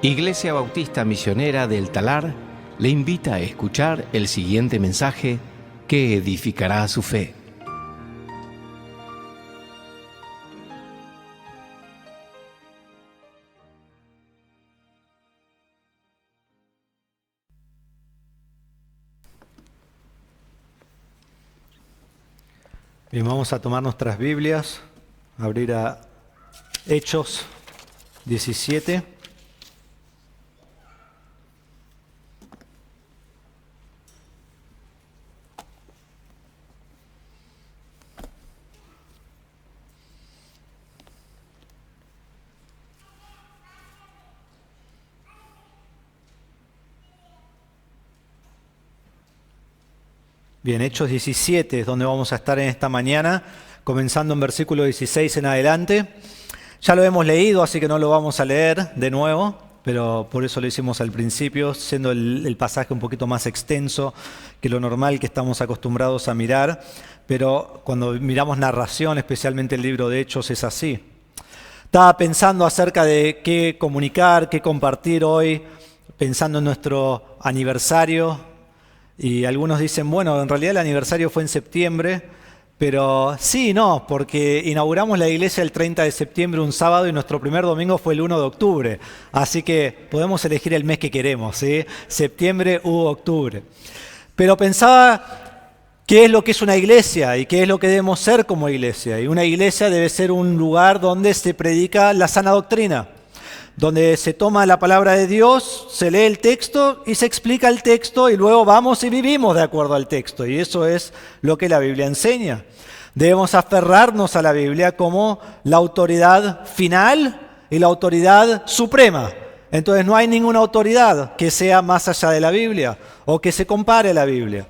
Iglesia Bautista Misionera del Talar le invita a escuchar el siguiente mensaje que edificará su fe. Bien, vamos a tomar nuestras Biblias, abrir a Hechos 17. Bien, Hechos 17 es donde vamos a estar en esta mañana, comenzando en versículo 16 en adelante. Ya lo hemos leído, así que no lo vamos a leer de nuevo, pero por eso lo hicimos al principio, siendo el pasaje un poquito más extenso que lo normal que estamos acostumbrados a mirar, pero cuando miramos narración, especialmente el libro de Hechos, es así. Estaba pensando acerca de qué comunicar, qué compartir hoy, pensando en nuestro aniversario. Y algunos dicen, bueno, en realidad el aniversario fue en septiembre, pero sí y no, porque inauguramos la iglesia el 30 de septiembre, un sábado, y nuestro primer domingo fue el 1 de octubre. Así que podemos elegir el mes que queremos, ¿sí? Septiembre u octubre. Pero pensaba, ¿qué es lo que es una iglesia y qué es lo que debemos ser como iglesia? Y una iglesia debe ser un lugar donde se predica la sana doctrina, donde se toma la palabra de Dios, se lee el texto y se explica el texto y luego vamos y vivimos de acuerdo al texto. Y eso es lo que la Biblia enseña. Debemos aferrarnos a la Biblia como la autoridad final y la autoridad suprema. Entonces no hay ninguna autoridad que sea más allá de la Biblia o que se compare a la Biblia.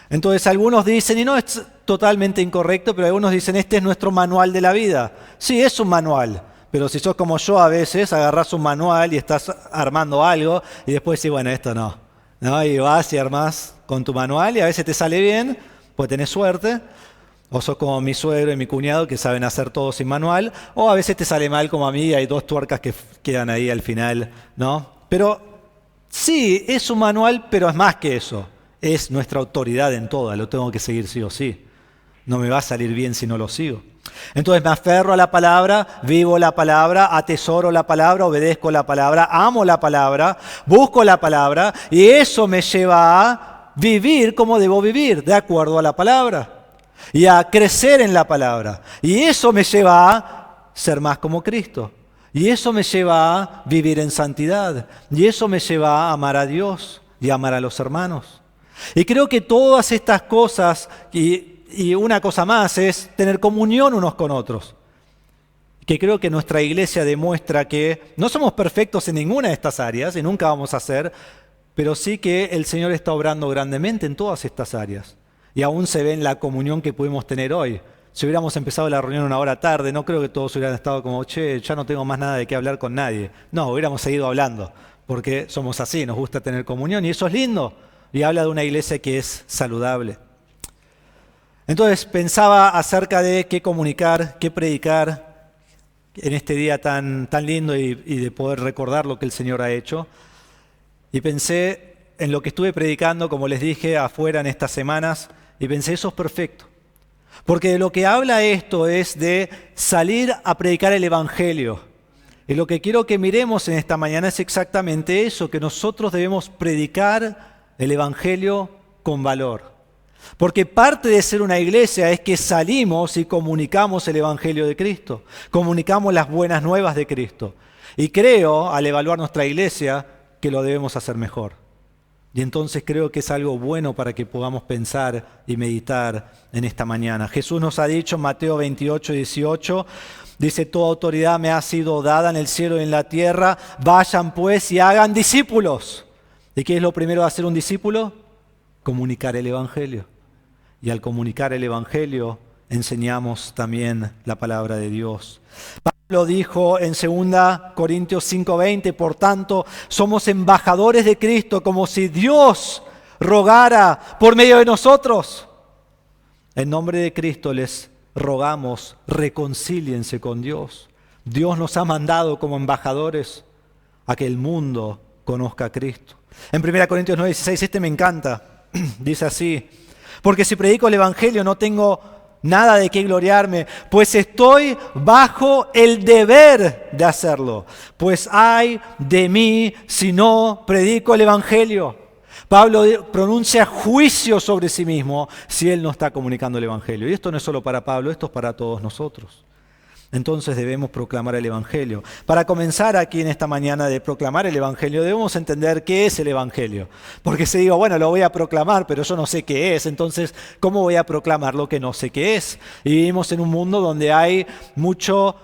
Entonces algunos dicen, y no es totalmente incorrecto, pero algunos dicen, este es nuestro manual de la vida. Sí, es un manual. Pero si sos como yo a veces, agarrás un manual y estás armando algo y después decís, bueno, esto no. Y vas y armás con tu manual y a veces te sale bien, pues tenés suerte. O sos como mi suegro y mi cuñado que saben hacer todo sin manual. O a veces te sale mal como a mí y hay dos tuercas que quedan ahí al final, ¿no? Pero sí, es un manual, pero es más que eso. Es nuestra autoridad en todo, lo tengo que seguir sí o sí. No me va a salir bien si no lo sigo. Entonces me aferro a la palabra, vivo la palabra, atesoro la palabra, obedezco la palabra, amo la palabra, busco la palabra y eso me lleva a vivir como debo vivir, de acuerdo a la palabra y a crecer en la palabra. Y eso me lleva a ser más como Cristo y eso me lleva a vivir en santidad y eso me lleva a amar a Dios y a amar a los hermanos. Y creo que todas estas cosas y una cosa más es tener comunión unos con otros. Que creo que nuestra iglesia demuestra que no somos perfectos en ninguna de estas áreas y nunca vamos a ser, pero sí que el Señor está obrando grandemente en todas estas áreas. Y aún se ve en la comunión que pudimos tener hoy. Si hubiéramos empezado la reunión una hora tarde, no creo que todos hubieran estado como, che, ya no tengo más nada de qué hablar con nadie. No, hubiéramos seguido hablando, porque somos así, nos gusta tener comunión y eso es lindo. Y habla de una iglesia que es saludable. Entonces pensaba acerca de qué comunicar, qué predicar en este día tan lindo y de poder recordar lo que el Señor ha hecho. Y pensé en lo que estuve predicando, como les dije, afuera en estas semanas, y pensé, eso es perfecto. Porque de lo que habla esto es de salir a predicar el Evangelio. Y lo que quiero que miremos en esta mañana es exactamente eso, que nosotros debemos predicar el Evangelio con valor. Porque parte de ser una iglesia es que salimos y comunicamos el Evangelio de Cristo, comunicamos las buenas nuevas de Cristo. Y creo, al evaluar nuestra iglesia, que lo debemos hacer mejor. Y entonces creo que es algo bueno para que podamos pensar y meditar en esta mañana. Jesús nos ha dicho en Mateo 28, 18, dice, toda autoridad me ha sido dada en el cielo y en la tierra, vayan pues y hagan discípulos. ¿Y qué es lo primero de hacer un discípulo? Comunicar el Evangelio. Y al comunicar el Evangelio, enseñamos también la palabra de Dios. Pablo dijo en 2 Corintios 5:20, por tanto, somos embajadores de Cristo, como si Dios rogara por medio de nosotros. En nombre de Cristo les rogamos, reconcíliense con Dios. Dios nos ha mandado como embajadores a que el mundo conozca a Cristo. En 1 Corintios 9:16, este me encanta, dice así: porque si predico el Evangelio no tengo nada de qué gloriarme, pues estoy bajo el deber de hacerlo. Pues ay de mí si no predico el Evangelio. Pablo pronuncia juicio sobre sí mismo si él no está comunicando el Evangelio. Y esto no es solo para Pablo, esto es para todos nosotros. Entonces debemos proclamar el Evangelio. Para comenzar aquí en esta mañana de proclamar el Evangelio, debemos entender qué es el Evangelio. Porque si digo, bueno, lo voy a proclamar, pero yo no sé qué es, entonces, ¿cómo voy a proclamar lo que no sé qué es? Y vivimos en un mundo donde hay mucho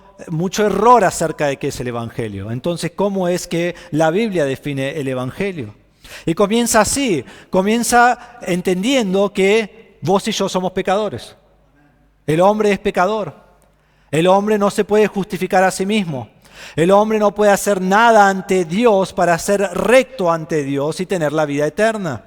error acerca de qué es el Evangelio. Entonces, ¿cómo es que la Biblia define el Evangelio? Y comienza así, comienza entendiendo que vos y yo somos pecadores. El hombre es pecador. El hombre no se puede justificar a sí mismo. El hombre no puede hacer nada ante Dios para ser recto ante Dios y tener la vida eterna.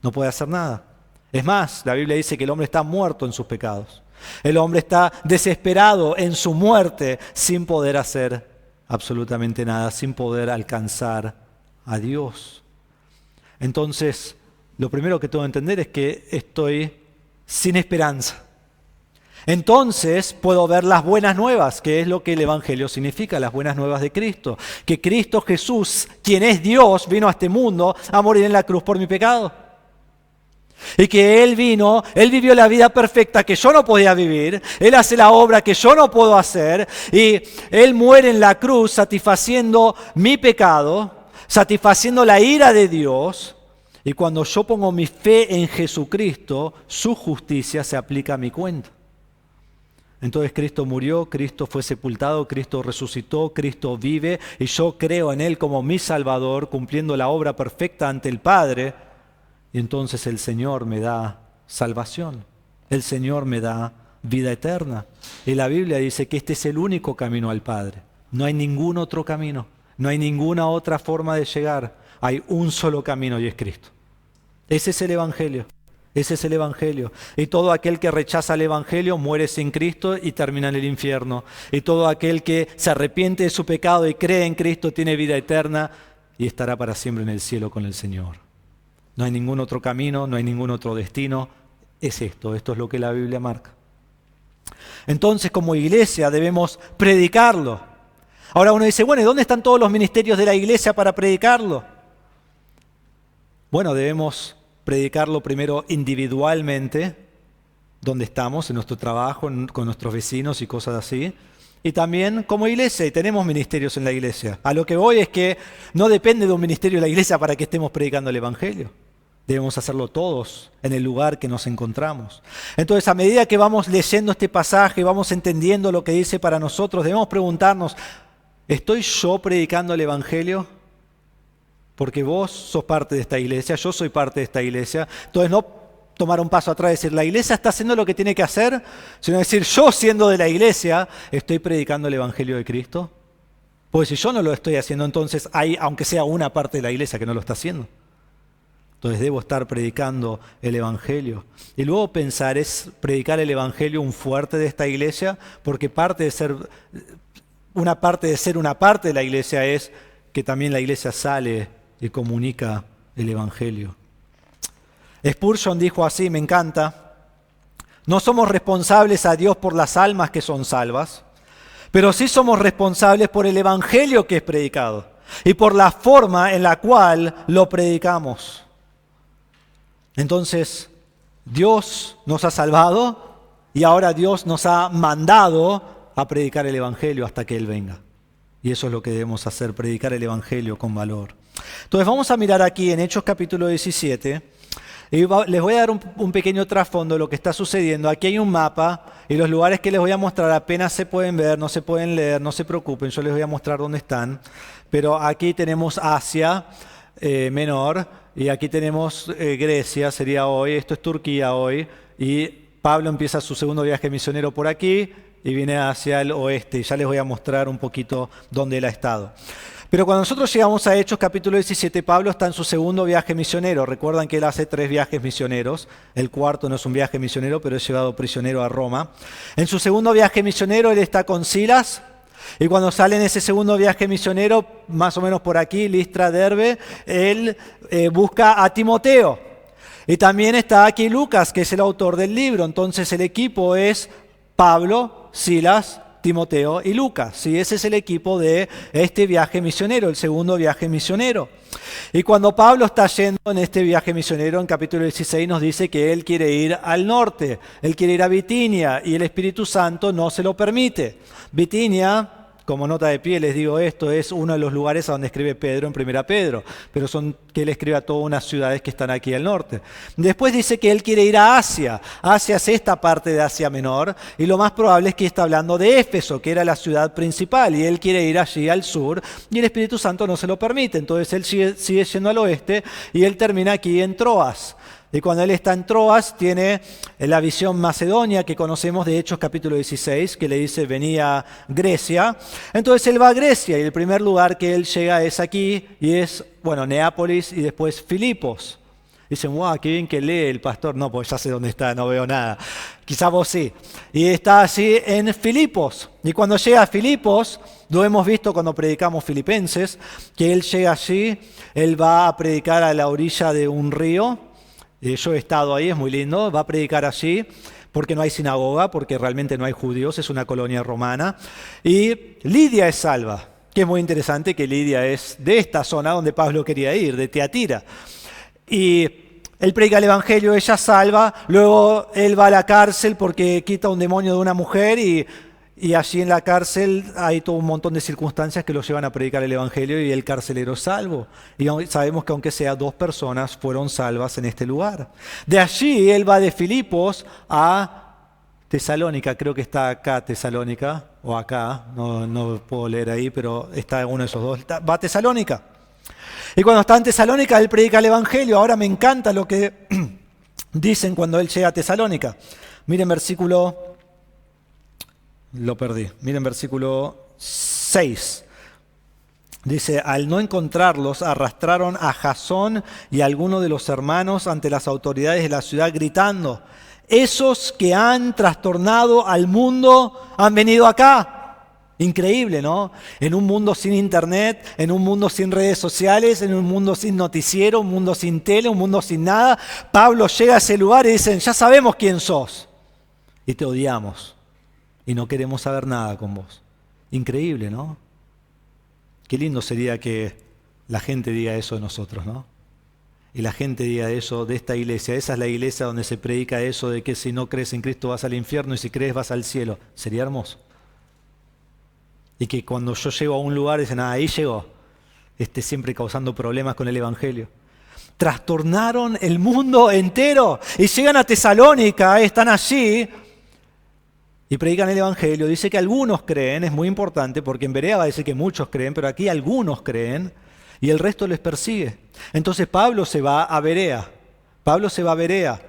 No puede hacer nada. Es más, la Biblia dice que el hombre está muerto en sus pecados. El hombre está desesperado en su muerte sin poder hacer absolutamente nada, sin poder alcanzar a Dios. Entonces, lo primero que tengo que entender es que estoy sin esperanza. Entonces puedo ver las buenas nuevas, que es lo que el Evangelio significa, las buenas nuevas de Cristo. Que Cristo Jesús, quien es Dios, vino a este mundo a morir en la cruz por mi pecado. Y que Él vivió la vida perfecta que yo no podía vivir, Él hace la obra que yo no puedo hacer, y Él muere en la cruz satisfaciendo mi pecado, satisfaciendo la ira de Dios. Y cuando yo pongo mi fe en Jesucristo, su justicia se aplica a mi cuenta. Entonces Cristo murió, Cristo fue sepultado, Cristo resucitó, Cristo vive y yo creo en Él como mi Salvador, cumpliendo la obra perfecta ante el Padre. Y entonces el Señor me da salvación, el Señor me da vida eterna. Y la Biblia dice que este es el único camino al Padre. No hay ningún otro camino, no hay ninguna otra forma de llegar. Hay un solo camino y es Cristo. Ese es el Evangelio. Ese es el Evangelio. Y todo aquel que rechaza el Evangelio muere sin Cristo y termina en el infierno. Y todo aquel que se arrepiente de su pecado y cree en Cristo tiene vida eterna y estará para siempre en el cielo con el Señor. No hay ningún otro camino, no hay ningún otro destino. Es esto es lo que la Biblia marca. Entonces, como iglesia debemos predicarlo. Ahora uno dice, bueno, ¿y dónde están todos los ministerios de la iglesia para predicarlo? Bueno, debemos predicarlo primero individualmente, donde estamos, en nuestro trabajo, con nuestros vecinos y cosas así. Y también como iglesia, y tenemos ministerios en la iglesia. A lo que voy es que no depende de un ministerio de la iglesia para que estemos predicando el Evangelio. Debemos hacerlo todos en el lugar que nos encontramos. Entonces, a medida que vamos leyendo este pasaje, vamos entendiendo lo que dice para nosotros, debemos preguntarnos, ¿estoy yo predicando el Evangelio? Porque vos sos parte de esta iglesia, yo soy parte de esta iglesia. Entonces no tomar un paso atrás y decir, la iglesia está haciendo lo que tiene que hacer, sino decir, yo siendo de la iglesia, ¿estoy predicando el Evangelio de Cristo? Pues si yo no lo estoy haciendo, entonces hay, aunque sea una parte de la iglesia que no lo está haciendo. Entonces debo estar predicando el Evangelio. Y luego pensar, ¿es predicar el Evangelio un fuerte de esta iglesia? Porque una parte de la iglesia es que también la iglesia sale y comunica el Evangelio. Spurgeon dijo así, me encanta: no somos responsables a Dios por las almas que son salvas, pero sí somos responsables por el Evangelio que es predicado y por la forma en la cual lo predicamos. Entonces, Dios nos ha salvado y ahora Dios nos ha mandado a predicar el Evangelio hasta que Él venga. Y eso es lo que debemos hacer, predicar el Evangelio con valor. Entonces vamos a mirar aquí en Hechos capítulo 17 y les voy a dar un pequeño trasfondo de lo que está sucediendo. Aquí hay un mapa y los lugares que les voy a mostrar apenas se pueden ver, no se pueden leer, no se preocupen, yo les voy a mostrar dónde están. Pero aquí tenemos Asia Menor y aquí tenemos Grecia, sería hoy, esto es Turquía hoy, y Pablo empieza su segundo viaje misionero por aquí y viene hacia el oeste, y ya les voy a mostrar un poquito dónde él ha estado. Pero cuando nosotros llegamos a Hechos capítulo 17, Pablo está en su segundo viaje misionero. Recuerdan que él hace 3 viajes misioneros. El cuarto no es un viaje misionero, pero es llevado prisionero a Roma. En su segundo viaje misionero él está con Silas Y cuando sale en ese segundo viaje misionero, más o menos por aquí, Listra, Derbe, él busca a Timoteo. Y también está aquí Lucas, que es el autor del libro. Entonces el equipo es Pablo, Silas, Timoteo y Lucas. ¿Sí? Ese es el equipo de este viaje misionero, el segundo viaje misionero. Y cuando Pablo está yendo en este viaje misionero, en capítulo 16 nos dice que él quiere ir al norte, él quiere ir a Bitinia y el Espíritu Santo no se lo permite. Bitinia, como nota de pie les digo esto, es uno de los lugares a donde escribe Pedro en Primera Pedro, pero son que él escribe a todas unas ciudades que están aquí al norte. Después dice que él quiere ir a Asia. Asia es esta parte de Asia Menor, y lo más probable es que está hablando de Éfeso, que era la ciudad principal, y él quiere ir allí al sur, y el Espíritu Santo no se lo permite. Entonces él sigue yendo al oeste, y él termina aquí en Troas. Y cuando él está en Troas, tiene la visión macedonia que conocemos de Hechos capítulo 16, que le dice venía Grecia. Entonces él va a Grecia y el primer lugar que él llega es aquí, y es, bueno, Neápolis y después Filipos. Dicen, wow, qué bien que lee el pastor. No, pues ya sé dónde está, no veo nada. Quizá vos sí. Y está allí en Filipos. Y cuando llega a Filipos, lo hemos visto cuando predicamos Filipenses, que él llega allí, él va a predicar a la orilla de un río. Yo he estado ahí, es muy lindo, va a predicar allí porque no hay sinagoga, porque realmente no hay judíos, es una colonia romana. Y Lidia es salva, que es muy interesante que Lidia es de esta zona donde Pablo quería ir, de Tiatira. Y él predica el evangelio, ella salva, luego él va a la cárcel porque quita un demonio de una mujer y allí en la cárcel hay todo un montón de circunstancias que lo llevan a predicar el evangelio y el carcelero es salvo. Y sabemos que aunque sea 2 personas fueron salvas en este lugar. De allí él va de Filipos a Tesalónica, creo que está acá Tesalónica, o acá, no puedo leer ahí, pero está uno de esos dos. Va a Tesalónica. Y cuando está en Tesalónica él predica el evangelio. Ahora me encanta lo que dicen cuando él llega a Tesalónica. Miren versículo... Lo perdí. Miren versículo 6. Dice, al no encontrarlos, arrastraron a Jasón y a algunos de los hermanos ante las autoridades de la ciudad gritando, esos que han trastornado al mundo han venido acá. Increíble, ¿no? En un mundo sin internet, en un mundo sin redes sociales, en un mundo sin noticiero, un mundo sin tele, un mundo sin nada, Pablo llega a ese lugar y dicen, ya sabemos quién sos y te odiamos. Y no queremos saber nada con vos. Increíble, ¿no? Qué lindo sería que la gente diga eso de nosotros, ¿no? Y la gente diga eso de esta iglesia. Esa es la iglesia donde se predica eso de que si no crees en Cristo vas al infierno y si crees vas al cielo. Sería hermoso. Y que cuando yo llego a un lugar dicen, ahí llegó. Siempre causando problemas con el evangelio. Trastornaron el mundo entero y llegan a Tesalónica, están allí y predican el evangelio. Dice que algunos creen, es muy importante porque en Berea va a decir que muchos creen, pero aquí algunos creen y el resto les persigue. Entonces Pablo se va a Berea. Pablo se va a Berea.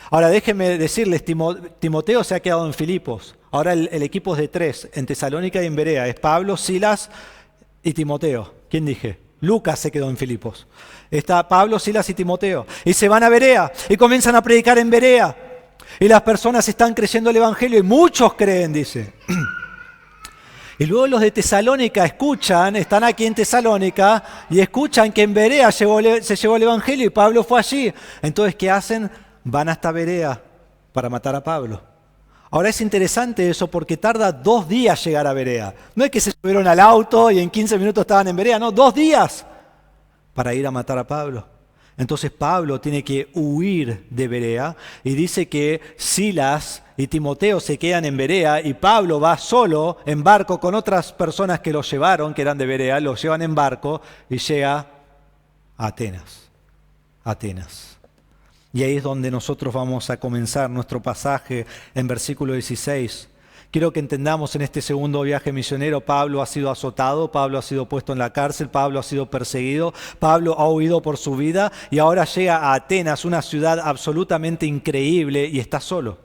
Ahora déjenme decirles, Timoteo se ha quedado en Filipos. Ahora el equipo es de 3, en Tesalónica y en Berea. Es Pablo, Silas y Timoteo. ¿Quién dije? Lucas se quedó en Filipos. Está Pablo, Silas y Timoteo. Y se van a Berea y comienzan a predicar en Berea. Y las personas están creyendo el evangelio y muchos creen, dice. Y luego los de Tesalónica escuchan, están aquí en Tesalónica y escuchan que en Berea se llevó el evangelio y Pablo fue allí. Entonces, ¿qué hacen? Van hasta Berea para matar a Pablo. Ahora es interesante eso porque tarda 2 días llegar a Berea. No es que se subieron al auto y en 15 minutos estaban en Berea, no, 2 días para ir a matar a Pablo. Entonces Pablo tiene que huir de Berea y dice que Silas y Timoteo se quedan en Berea y Pablo va solo en barco con otras personas que lo llevaron, que eran de Berea, lo llevan en barco y llega a Atenas. Y ahí es donde nosotros vamos a comenzar nuestro pasaje en versículo 16. Quiero que entendamos en este segundo viaje misionero, Pablo ha sido azotado, Pablo ha sido puesto en la cárcel, Pablo ha sido perseguido, Pablo ha huido por su vida y ahora llega a Atenas, una ciudad absolutamente increíble y está solo.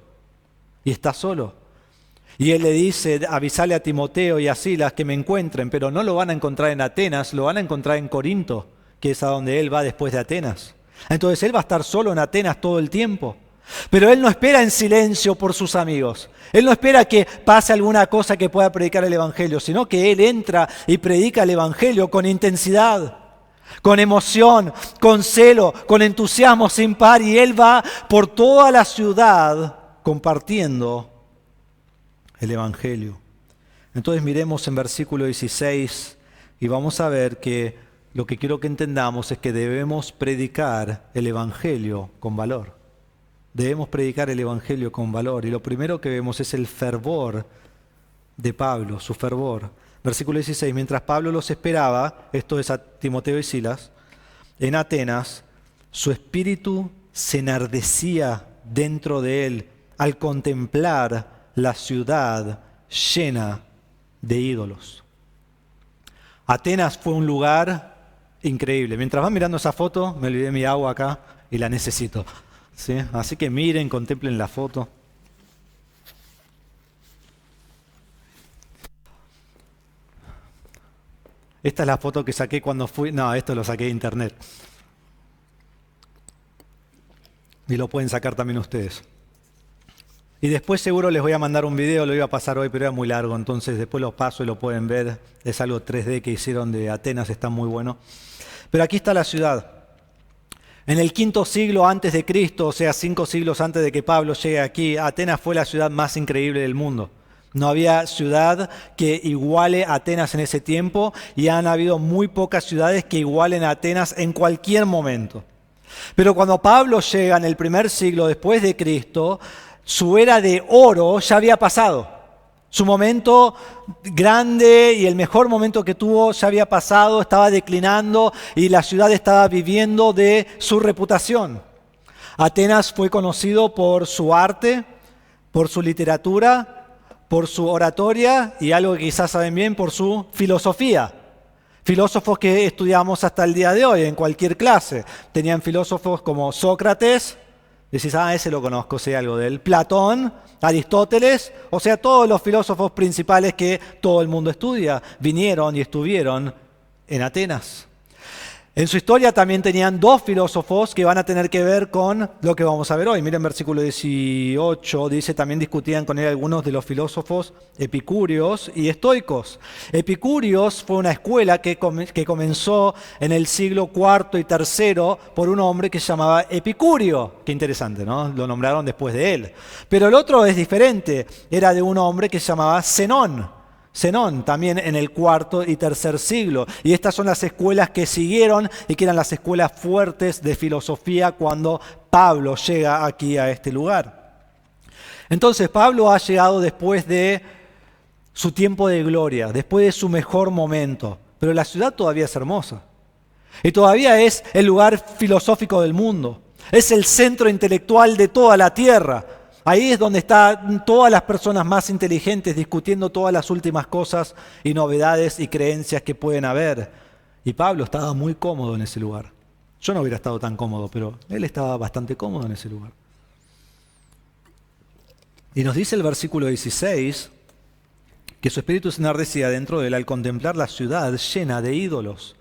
Y él le dice, avisale a Timoteo y a Silas que me encuentren, pero no lo van a encontrar en Atenas, lo van a encontrar en Corinto, que es a donde él va después de Atenas. Entonces él va a estar solo en Atenas todo el tiempo. Pero él no espera en silencio por sus amigos. Él no espera que pase alguna cosa que pueda predicar el Evangelio, sino que él entra y predica el Evangelio con intensidad, con emoción, con celo, con entusiasmo sin par, y él va por toda la ciudad compartiendo el Evangelio. Entonces miremos en versículo 16 y vamos a ver que lo que quiero que entendamos es que debemos predicar el Evangelio con valor. Debemos predicar el Evangelio con valor. Y lo primero que vemos es el fervor de Pablo, su fervor. Versículo 16, mientras Pablo los esperaba, esto es a Timoteo y Silas, en Atenas, su espíritu se enardecía dentro de él al contemplar la ciudad llena de ídolos. Atenas fue un lugar increíble. Mientras van mirando esa foto, me olvidé mi agua acá y la necesito. ¿Sí? Así que miren, contemplen la foto. Esta es la foto que saqué cuando fui. No, esto lo saqué de internet. Y lo pueden sacar también ustedes. Y después seguro les voy a mandar un video, lo iba a pasar hoy, pero era muy largo, entonces después los paso y lo pueden ver. Es algo 3D que hicieron de Atenas, está muy bueno. Pero aquí está la ciudad. En el V siglo antes de Cristo, o sea, 5 siglos antes de que Pablo llegue aquí, Atenas fue la ciudad más increíble del mundo. No había ciudad que iguale a Atenas en ese tiempo y han habido muy pocas ciudades que igualen a Atenas en cualquier momento. Pero cuando Pablo llega en el primer siglo después de Cristo, su era de oro ya había pasado. Su momento grande y el mejor momento que tuvo ya había pasado, estaba declinando y la ciudad estaba viviendo de su reputación. Atenas fue conocido por su arte, por su literatura, por su oratoria y algo que quizás saben bien, por su filosofía. Filósofos que estudiamos hasta el día de hoy en cualquier clase. Tenían filósofos como Sócrates, decís, ese lo conozco, sé algo de él. Platón, Aristóteles, o sea, todos los filósofos principales que todo el mundo estudia, vinieron y estuvieron en Atenas. En su historia también tenían 2 filósofos que van a tener que ver con lo que vamos a ver hoy. Miren versículo 18, dice, también discutían con él algunos de los filósofos epicúreos y estoicos. Epicúreos fue una escuela que comenzó en el siglo IV y III por un hombre que se llamaba Epicurio. Qué interesante, ¿no? Lo nombraron después de él. Pero el otro es diferente, era de un hombre que se llamaba Zenón. Zenón, también en el IV y III siglo. Y estas son las escuelas que siguieron y que eran las escuelas fuertes de filosofía cuando Pablo llega aquí a este lugar. Entonces Pablo ha llegado después de su tiempo de gloria, después de su mejor momento. Pero la ciudad todavía es hermosa. Y todavía es el lugar filosófico del mundo. Es el centro intelectual de toda la tierra. Ahí es donde están todas las personas más inteligentes discutiendo todas las últimas cosas y novedades y creencias que pueden haber. Y Pablo estaba muy cómodo en ese lugar. Yo no hubiera estado tan cómodo, pero él estaba bastante cómodo en ese lugar. Y nos dice el versículo 16 que su espíritu se enardecía dentro de él al contemplar la ciudad llena de ídolos,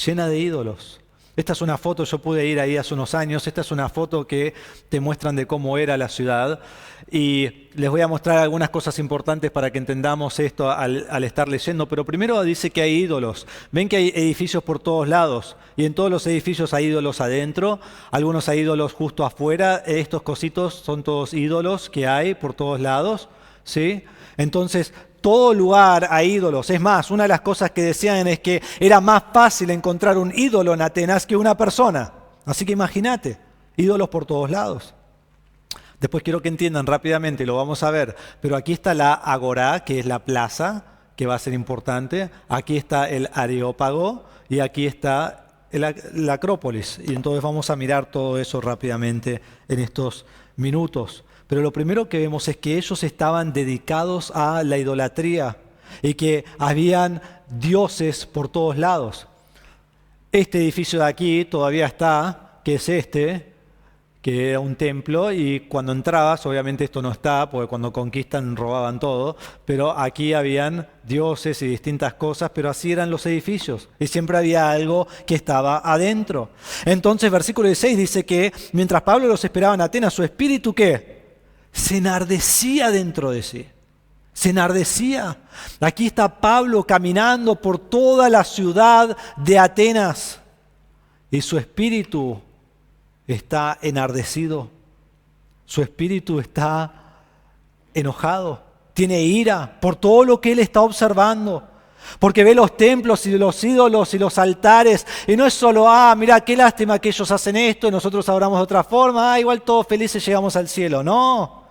llena de ídolos. Esta es una foto, yo pude ir ahí hace unos años, esta es una foto que te muestran de cómo era la ciudad y les voy a mostrar algunas cosas importantes para que entendamos esto al estar leyendo, pero primero dice que hay ídolos. Ven que hay edificios por todos lados y en todos los edificios hay ídolos adentro, algunos hay ídolos justo afuera, estos cositos son todos ídolos que hay por todos lados, ¿sí? Entonces, todo lugar hay ídolos. Es más, una de las cosas que decían es que era más fácil encontrar un ídolo en Atenas que una persona. Así que imagínate, ídolos por todos lados. Después quiero que entiendan rápidamente, lo vamos a ver, pero aquí está la Agorá, que es la plaza, que va a ser importante. Aquí está el Areópago y aquí está la Acrópolis. Y entonces vamos a mirar todo eso rápidamente en estos minutos. Pero lo primero que vemos es que ellos estaban dedicados a la idolatría y que habían dioses por todos lados. Este edificio de aquí todavía está, que es este, que era un templo, y cuando entrabas, obviamente esto no está, porque cuando conquistan robaban todo, pero aquí habían dioses y distintas cosas, pero así eran los edificios, y siempre había algo que estaba adentro. Entonces, versículo 16 dice que mientras Pablo los esperaba en Atenas, su espíritu, ¿qué? Se enardecía dentro de sí. Se enardecía. Aquí está Pablo caminando por toda la ciudad de Atenas, y su espíritu está enardecido, su espíritu está enojado, tiene ira por todo lo que él está observando, porque ve los templos y los ídolos y los altares, y no es solo, mira qué lástima que ellos hacen esto y nosotros adoramos de otra forma, igual todos felices llegamos al cielo. No,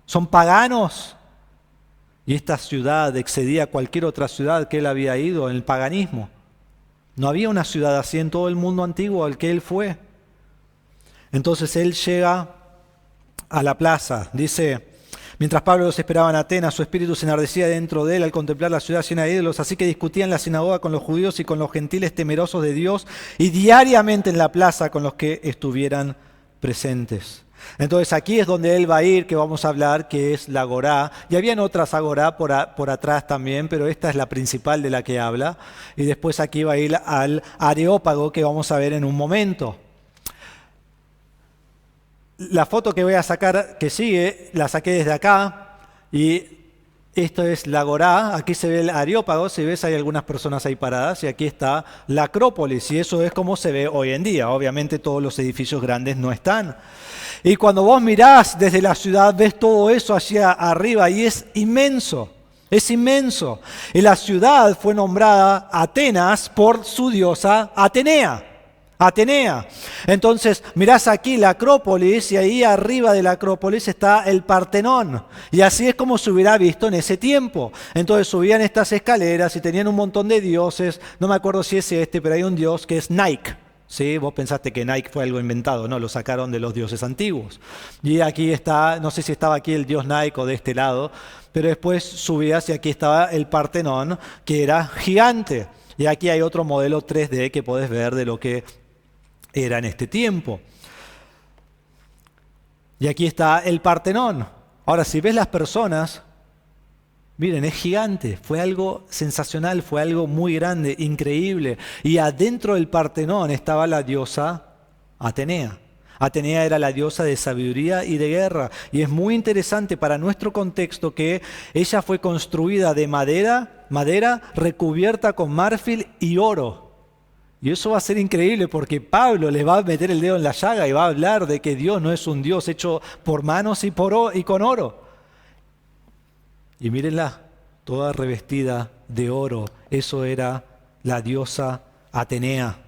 son paganos, y esta ciudad excedía cualquier otra ciudad que él había ido en el paganismo. No había una ciudad así en todo el mundo antiguo al que él fue. Entonces él llega a la plaza, dice, mientras Pablo los esperaba en Atenas, su espíritu se enardecía dentro de él al contemplar la ciudad llena de ídolos, así que discutía en la sinagoga con los judíos y con los gentiles temerosos de Dios, y diariamente en la plaza con los que estuvieran presentes. Entonces aquí es donde él va a ir, que vamos a hablar, que es la Agorá, y habían otras Agorá por atrás también, pero esta es la principal de la que habla, y después aquí va a ir al Areópago, que vamos a ver en un momento. La foto que voy a sacar, que sigue, la saqué desde acá, y esto es la Agorá. Aquí se ve el Areópago, si ves hay algunas personas ahí paradas, y aquí está la Acrópolis, y eso es como se ve hoy en día. Obviamente todos los edificios grandes no están. Y cuando vos mirás desde la ciudad, ves todo eso hacia arriba, y es inmenso. Es inmenso. Y la ciudad fue nombrada Atenas por su diosa Atenea. Entonces, mirás aquí la Acrópolis, y ahí arriba de la Acrópolis está el Partenón. Y así es como se hubiera visto en ese tiempo. Entonces subían estas escaleras y tenían un montón de dioses. No me acuerdo si es pero hay un dios que es Nike. ¿Sí? Vos pensaste que Nike fue algo inventado, no, lo sacaron de los dioses antiguos. Y aquí está, no sé si estaba aquí el dios Nike o de este lado, pero después subías y aquí estaba el Partenón, que era gigante. Y aquí hay otro modelo 3D que podés ver de lo que era en este tiempo. Y aquí está el Partenón. Ahora, si ves las personas, miren, es gigante, fue algo sensacional, fue algo muy grande, increíble. Y adentro del Partenón estaba la diosa Atenea. Atenea era la diosa de sabiduría y de guerra. Y es muy interesante para nuestro contexto que ella fue construida de madera recubierta con marfil y oro. Y eso va a ser increíble porque Pablo le va a meter el dedo en la llaga y va a hablar de que Dios no es un Dios hecho por manos y con oro. Y mírenla, toda revestida de oro. Eso era la diosa Atenea.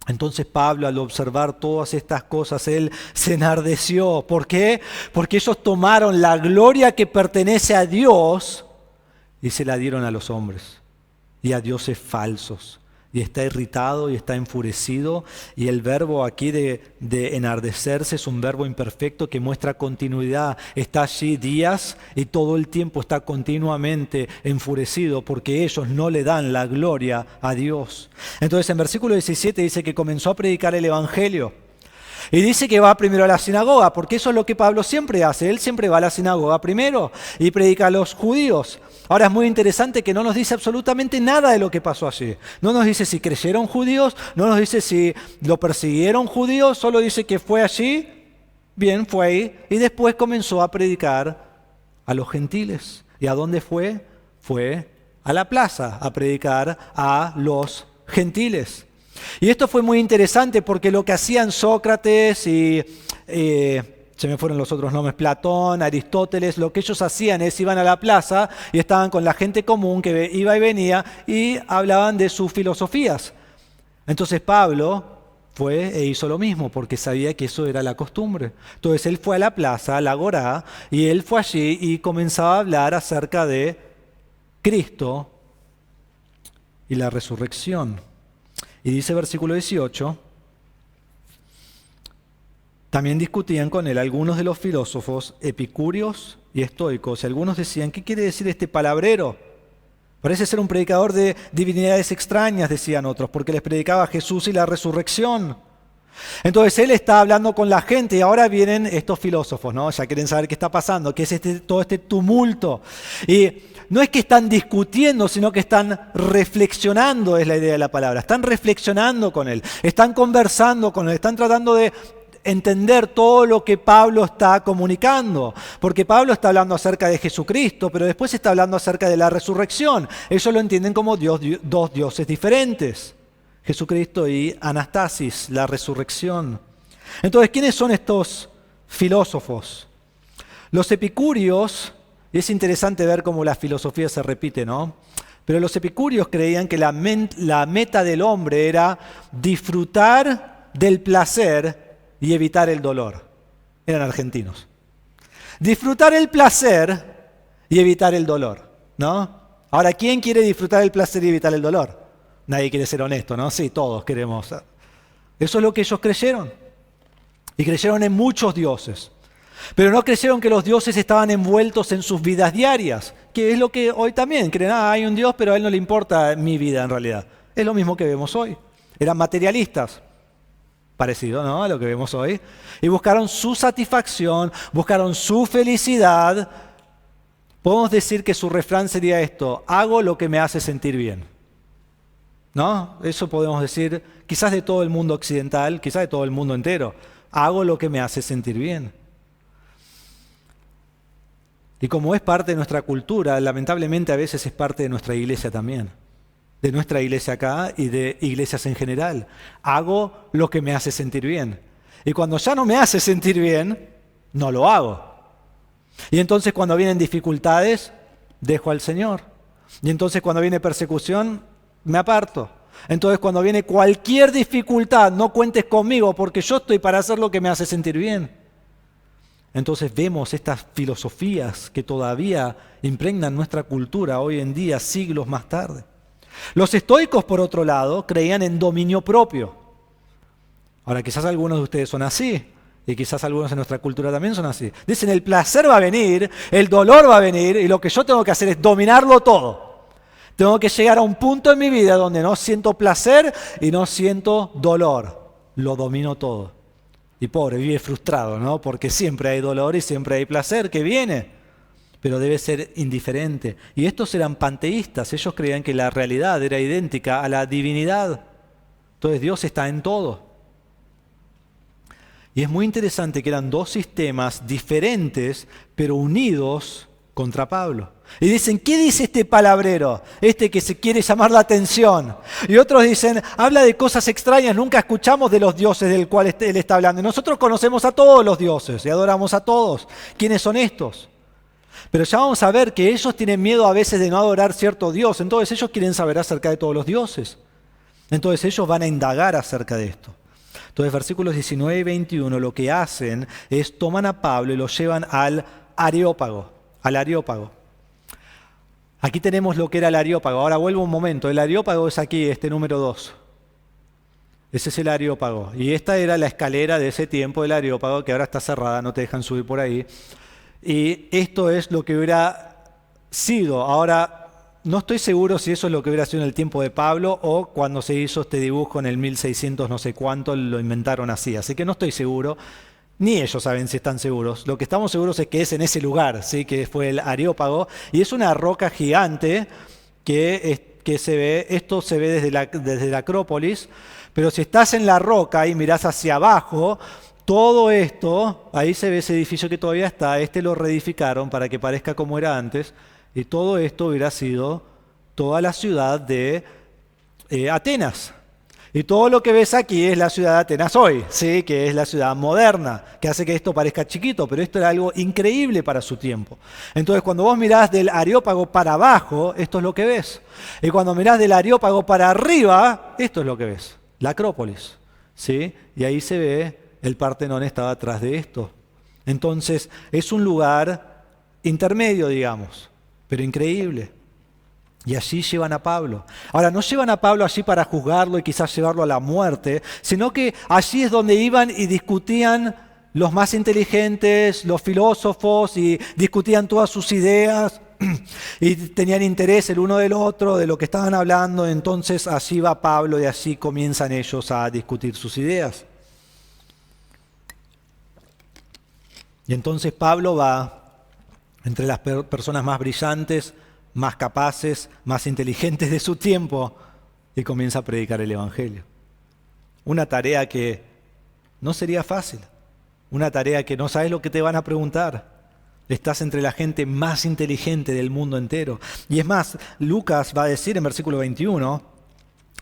Entonces Pablo, al observar todas estas cosas, él se enardeció. ¿Por qué? Porque ellos tomaron la gloria que pertenece a Dios y se la dieron a los hombres y a dioses falsos. Y está irritado y está enfurecido, y el verbo aquí de enardecerse es un verbo imperfecto que muestra continuidad. Está allí días y todo el tiempo está continuamente enfurecido porque ellos no le dan la gloria a Dios. Entonces en versículo 17 dice que comenzó a predicar el Evangelio. Y dice que va primero a la sinagoga, porque eso es lo que Pablo siempre hace. Él siempre va a la sinagoga primero y predica a los judíos. Ahora es muy interesante que no nos dice absolutamente nada de lo que pasó allí. No nos dice si creyeron judíos, no nos dice si lo persiguieron judíos, solo dice que fue allí, bien, fue ahí, y después comenzó a predicar a los gentiles. ¿Y a dónde fue? Fue a la plaza a predicar a los gentiles. Y esto fue muy interesante porque lo que hacían Sócrates y se me fueron los otros nombres, Platón, Aristóteles, lo que ellos hacían es iban a la plaza y estaban con la gente común que iba y venía y hablaban de sus filosofías. Entonces Pablo fue e hizo lo mismo porque sabía que eso era la costumbre. Entonces él fue a la plaza, a la Agorá, y él fue allí y comenzaba a hablar acerca de Cristo y la resurrección. Y dice versículo 18, también discutían con él algunos de los filósofos epicúreos y estoicos, y algunos decían, ¿qué quiere decir este palabrero? Parece ser un predicador de divinidades extrañas, decían otros, porque les predicaba a Jesús y la resurrección. Entonces él está hablando con la gente y ahora vienen estos filósofos, ¿no? Ya quieren saber qué está pasando, qué es todo este tumulto. Y no es que están discutiendo, sino que están reflexionando, es la idea de la palabra. Están reflexionando con él, están conversando con él, están tratando de entender todo lo que Pablo está comunicando. Porque Pablo está hablando acerca de Jesucristo, pero después está hablando acerca de la resurrección. Ellos lo entienden como dos dioses diferentes. Jesucristo y Anastasis, la resurrección. Entonces, ¿quiénes son estos filósofos? Los epicúreos, y es interesante ver cómo la filosofía se repite, ¿no? Pero los epicúreos creían que la meta del hombre era disfrutar del placer y evitar el dolor. Eran argentinos. Disfrutar el placer y evitar el dolor, ¿no? Ahora, ¿quién quiere disfrutar el placer y evitar el dolor? Nadie quiere ser honesto, ¿no? Sí, todos queremos. Eso es lo que ellos creyeron. Y creyeron en muchos dioses. Pero no creyeron que los dioses estaban envueltos en sus vidas diarias, que es lo que hoy también creen. Hay un Dios, pero a él no le importa mi vida en realidad. Es lo mismo que vemos hoy. Eran materialistas, parecido, ¿no?, a lo que vemos hoy. Y buscaron su satisfacción, buscaron su felicidad. Podemos decir que su refrán sería esto: hago lo que me hace sentir bien. ¿No? Eso podemos decir quizás de todo el mundo occidental, quizás de todo el mundo entero. Hago lo que me hace sentir bien. Y como es parte de nuestra cultura, lamentablemente a veces es parte de nuestra iglesia también. De nuestra iglesia acá y de iglesias en general. Hago lo que me hace sentir bien. Y cuando ya no me hace sentir bien, no lo hago. Y entonces cuando vienen dificultades, dejo al Señor. Y entonces cuando viene persecución, me aparto. Entonces cuando viene cualquier dificultad, no cuentes conmigo porque yo estoy para hacer lo que me hace sentir bien. Entonces vemos estas filosofías que todavía impregnan nuestra cultura hoy en día, siglos más tarde. Los estoicos, por otro lado, creían en dominio propio. Ahora, quizás algunos de ustedes son así, y quizás algunos en nuestra cultura también son así. Dicen, el placer va a venir, el dolor va a venir, y lo que yo tengo que hacer es dominarlo todo. Tengo que llegar a un punto en mi vida donde no siento placer y no siento dolor. Lo domino todo. Y pobre, vive frustrado, ¿no? Porque siempre hay dolor y siempre hay placer que viene. Pero debe ser indiferente. Y estos eran panteístas. Ellos creían que la realidad era idéntica a la divinidad. Entonces Dios está en todo. Y es muy interesante que eran dos sistemas diferentes, pero unidos contra Pablo. Y dicen, ¿qué dice este palabrero? Este que se quiere llamar la atención. Y otros dicen, habla de cosas extrañas, nunca escuchamos de los dioses del cual él está hablando. Y nosotros conocemos a todos los dioses y adoramos a todos. ¿Quiénes son estos? Pero ya vamos a ver que ellos tienen miedo a veces de no adorar cierto dios. Entonces ellos quieren saber acerca de todos los dioses. Entonces ellos van a indagar acerca de esto. Entonces versículos 19 y 21 lo que hacen es toman a Pablo y lo llevan al Areópago. Aquí tenemos lo que era el Areópago. Ahora vuelvo un momento. El Areópago es aquí, este número 2. Ese es el Areópago. Y esta era la escalera de ese tiempo del Areópago, que ahora está cerrada, no te dejan subir por ahí. Y esto es lo que hubiera sido. Ahora, no estoy seguro si eso es lo que hubiera sido en el tiempo de Pablo o cuando se hizo este dibujo en el 1600 no sé cuánto, lo inventaron así. Así que no estoy seguro. Ni ellos saben si están seguros. Lo que estamos seguros es que es en ese lugar, ¿sí?, que fue el Areópago. Y es una roca gigante que se ve, esto se ve desde la Acrópolis, pero si estás en la roca y mirás hacia abajo, todo esto, ahí se ve ese edificio que todavía está, lo reedificaron para que parezca como era antes, y todo esto hubiera sido toda la ciudad de Atenas. Y todo lo que ves aquí es la ciudad de Atenas hoy, ¿sí?, que es la ciudad moderna, que hace que esto parezca chiquito, pero esto era algo increíble para su tiempo. Entonces, cuando vos mirás del Areópago para abajo, esto es lo que ves. Y cuando mirás del Areópago para arriba, esto es lo que ves, la Acrópolis, ¿sí? Y ahí se ve, el Partenón estaba atrás de esto. Entonces, es un lugar intermedio, digamos, pero increíble. Y allí llevan a Pablo. Ahora, no llevan a Pablo allí para juzgarlo y quizás llevarlo a la muerte, sino que allí es donde iban y discutían los más inteligentes, los filósofos, y discutían todas sus ideas y tenían interés el uno del otro, de lo que estaban hablando. Entonces allí va Pablo y allí comienzan ellos a discutir sus ideas. Y entonces Pablo va entre las personas más brillantes, más capaces, más inteligentes de su tiempo y comienza a predicar el Evangelio. Una tarea que no sería fácil, una tarea que no sabes lo que te van a preguntar. Estás entre la gente más inteligente del mundo entero. Y es más, Lucas va a decir en versículo 21,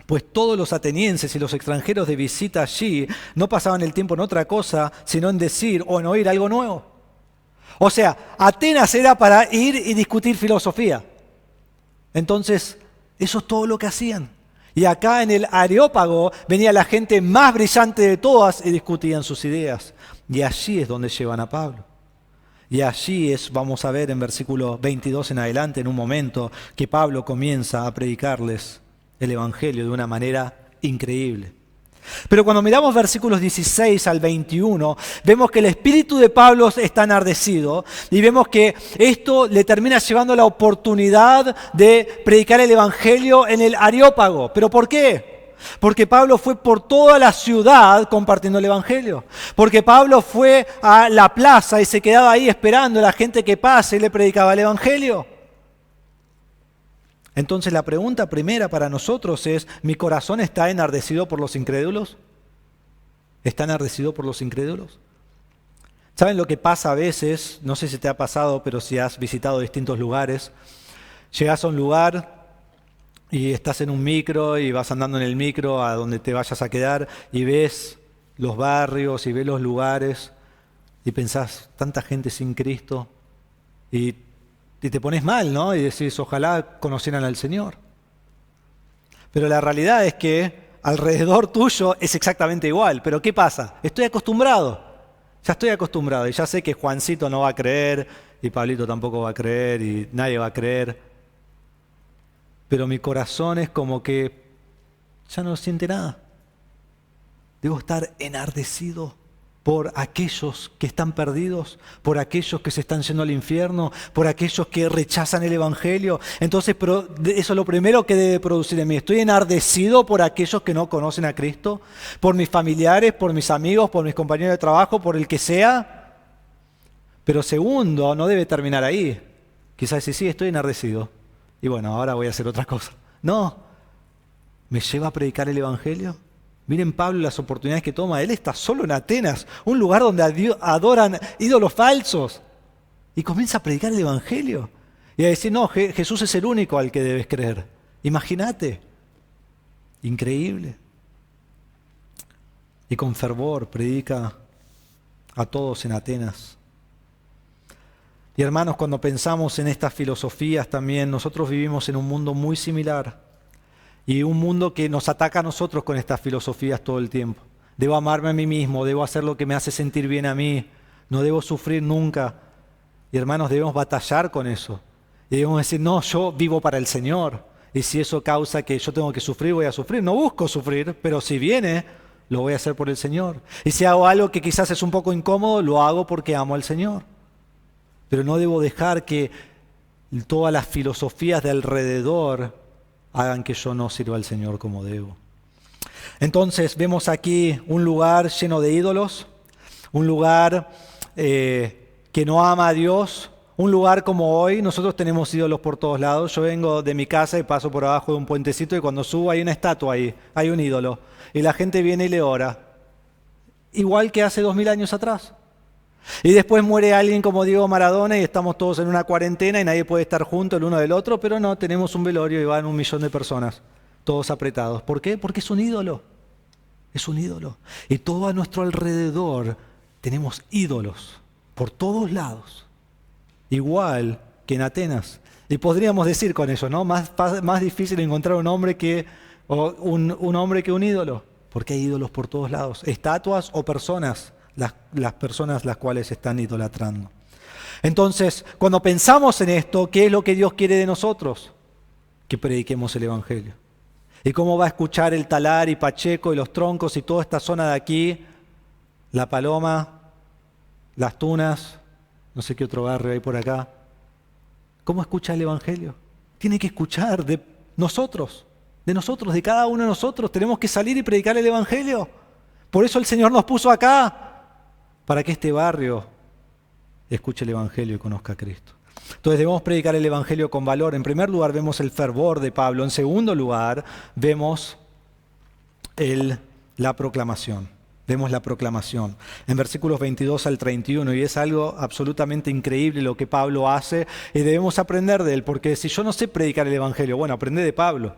pues todos los atenienses y los extranjeros de visita allí no pasaban el tiempo en otra cosa, sino en decir o en oír algo nuevo. O sea, Atenas era para ir y discutir filosofía. Entonces, eso es todo lo que hacían. Y acá en el Areópago venía la gente más brillante de todas y discutían sus ideas. Y allí es donde llevan a Pablo. Y allí es, vamos a ver en versículo 22 en adelante, en un momento, que Pablo comienza a predicarles el Evangelio de una manera increíble. Pero cuando miramos versículos 16 al 21, vemos que el espíritu de Pablo está enardecido y vemos que esto le termina llevando la oportunidad de predicar el Evangelio en el Areópago. ¿Pero por qué? Porque Pablo fue por toda la ciudad compartiendo el Evangelio. Porque Pablo fue a la plaza y se quedaba ahí esperando a la gente que pase y le predicaba el Evangelio. Entonces la pregunta primera para nosotros es, ¿mi corazón está enardecido por los incrédulos? ¿Está enardecido por los incrédulos? ¿Saben lo que pasa a veces? No sé si te ha pasado, pero si has visitado distintos lugares. Llegas a un lugar y estás en un micro y vas andando en el micro a donde te vayas a quedar y ves los barrios y ves los lugares y pensás, tanta gente sin Cristo y te pones mal, ¿no? Y decís, ojalá conocieran al Señor. Pero la realidad es que alrededor tuyo es exactamente igual. ¿Pero qué pasa? Estoy acostumbrado. Ya estoy acostumbrado y ya sé que Juancito no va a creer y Pablito tampoco va a creer y nadie va a creer. Pero mi corazón es como que ya no siente nada. Debo estar enardecido por aquellos que están perdidos, por aquellos que se están yendo al infierno, por aquellos que rechazan el Evangelio. Entonces, eso es lo primero que debe producir en mí. Estoy enardecido por aquellos que no conocen a Cristo, por mis familiares, por mis amigos, por mis compañeros de trabajo, por el que sea. Pero segundo, no debe terminar ahí. Quizás decir, sí, estoy enardecido. Y bueno, ahora voy a hacer otra cosa. No, me lleva a predicar el Evangelio. Miren Pablo las oportunidades que toma. Él está solo en Atenas, un lugar donde adoran ídolos falsos. Y comienza a predicar el Evangelio. Y a decir, no, Jesús es el único al que debes creer. Imagínate. Increíble. Y con fervor predica a todos en Atenas. Y hermanos, cuando pensamos en estas filosofías también, nosotros vivimos en un mundo muy similar. Y un mundo que nos ataca a nosotros con estas filosofías todo el tiempo. Debo amarme a mí mismo, debo hacer lo que me hace sentir bien a mí, no debo sufrir nunca. Y hermanos, debemos batallar con eso. Y debemos decir, no, yo vivo para el Señor. Y si eso causa que yo tengo que sufrir, voy a sufrir. No busco sufrir, pero si viene, lo voy a hacer por el Señor. Y si hago algo que quizás es un poco incómodo, lo hago porque amo al Señor. Pero no debo dejar que todas las filosofías de alrededor hagan que yo no sirva al Señor como debo. Entonces vemos aquí un lugar lleno de ídolos, un lugar que no ama a Dios, un lugar como hoy. Nosotros tenemos ídolos por todos lados. Yo vengo de mi casa y paso por abajo de un puentecito y cuando subo hay una estatua ahí, hay un ídolo. Y la gente viene y le ora, igual que hace 2000 años atrás. Y después muere alguien como Diego Maradona y estamos todos en una cuarentena y nadie puede estar junto el uno del otro, pero no, tenemos un velorio y van 1 millón de personas, todos apretados. ¿Por qué? Porque es un ídolo. Es un ídolo. Y todo a nuestro alrededor tenemos ídolos, por todos lados. Igual que en Atenas. Y podríamos decir con eso, ¿no? Más difícil encontrar un hombre que un ídolo, porque hay ídolos por todos lados, estatuas o personas. Las personas las cuales están idolatrando. Entonces, cuando pensamos en esto, ¿qué es lo que Dios quiere de nosotros? Que prediquemos el Evangelio. ¿Y cómo va a escuchar el Talar y Pacheco y los Troncos y toda esta zona de aquí? La Paloma, Las Tunas, no sé qué otro barrio hay por acá. ¿Cómo escucha el Evangelio? Tiene que escuchar de nosotros, de cada uno de nosotros. Tenemos que salir y predicar el Evangelio. Por eso el Señor nos puso acá. Para que este barrio escuche el Evangelio y conozca a Cristo. Entonces debemos predicar el Evangelio con valor. En primer lugar vemos el fervor de Pablo. En segundo lugar vemos la proclamación. Vemos la proclamación en versículos 22 al 31 y es algo absolutamente increíble lo que Pablo hace y debemos aprender de él, porque si yo no sé predicar el Evangelio, bueno, aprende de Pablo,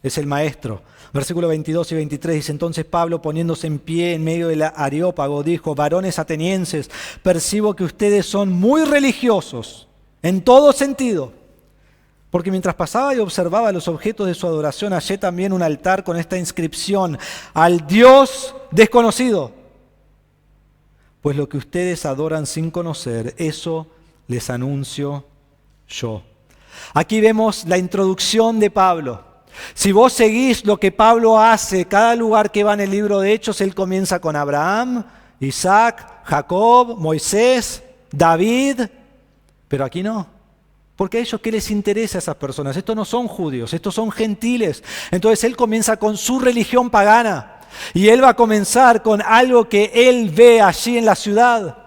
es el maestro. Versículos 22 y 23 dice: entonces Pablo, poniéndose en pie en medio del Areópago, dijo: varones atenienses, percibo que ustedes son muy religiosos en todo sentido. Porque mientras pasaba y observaba los objetos de su adoración, hallé también un altar con esta inscripción: al Dios desconocido. Pues lo que ustedes adoran sin conocer, eso les anuncio yo. Aquí vemos la introducción de Pablo. Si vos seguís lo que Pablo hace, cada lugar que va en el libro de Hechos, él comienza con Abraham, Isaac, Jacob, Moisés, David, pero aquí no. Porque a ellos, ¿qué les interesa a esas personas? Estos no son judíos, estos son gentiles. Entonces él comienza con su religión pagana. Y él va a comenzar con algo que él ve allí en la ciudad.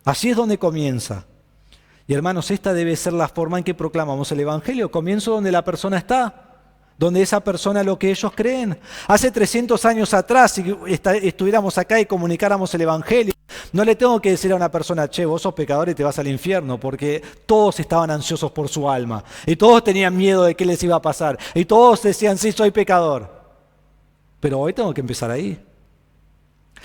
Así es donde comienza. Y hermanos, esta debe ser la forma en que proclamamos el Evangelio. Comienzo donde la persona está. Donde esa persona lo que ellos creen. Hace 300 años atrás, si estuviéramos acá y comunicáramos el Evangelio, no le tengo que decir a una persona: che, vos sos pecador y te vas al infierno, porque todos estaban ansiosos por su alma. Y todos tenían miedo de qué les iba a pasar. Y todos decían: sí, soy pecador. Pero hoy tengo que empezar ahí.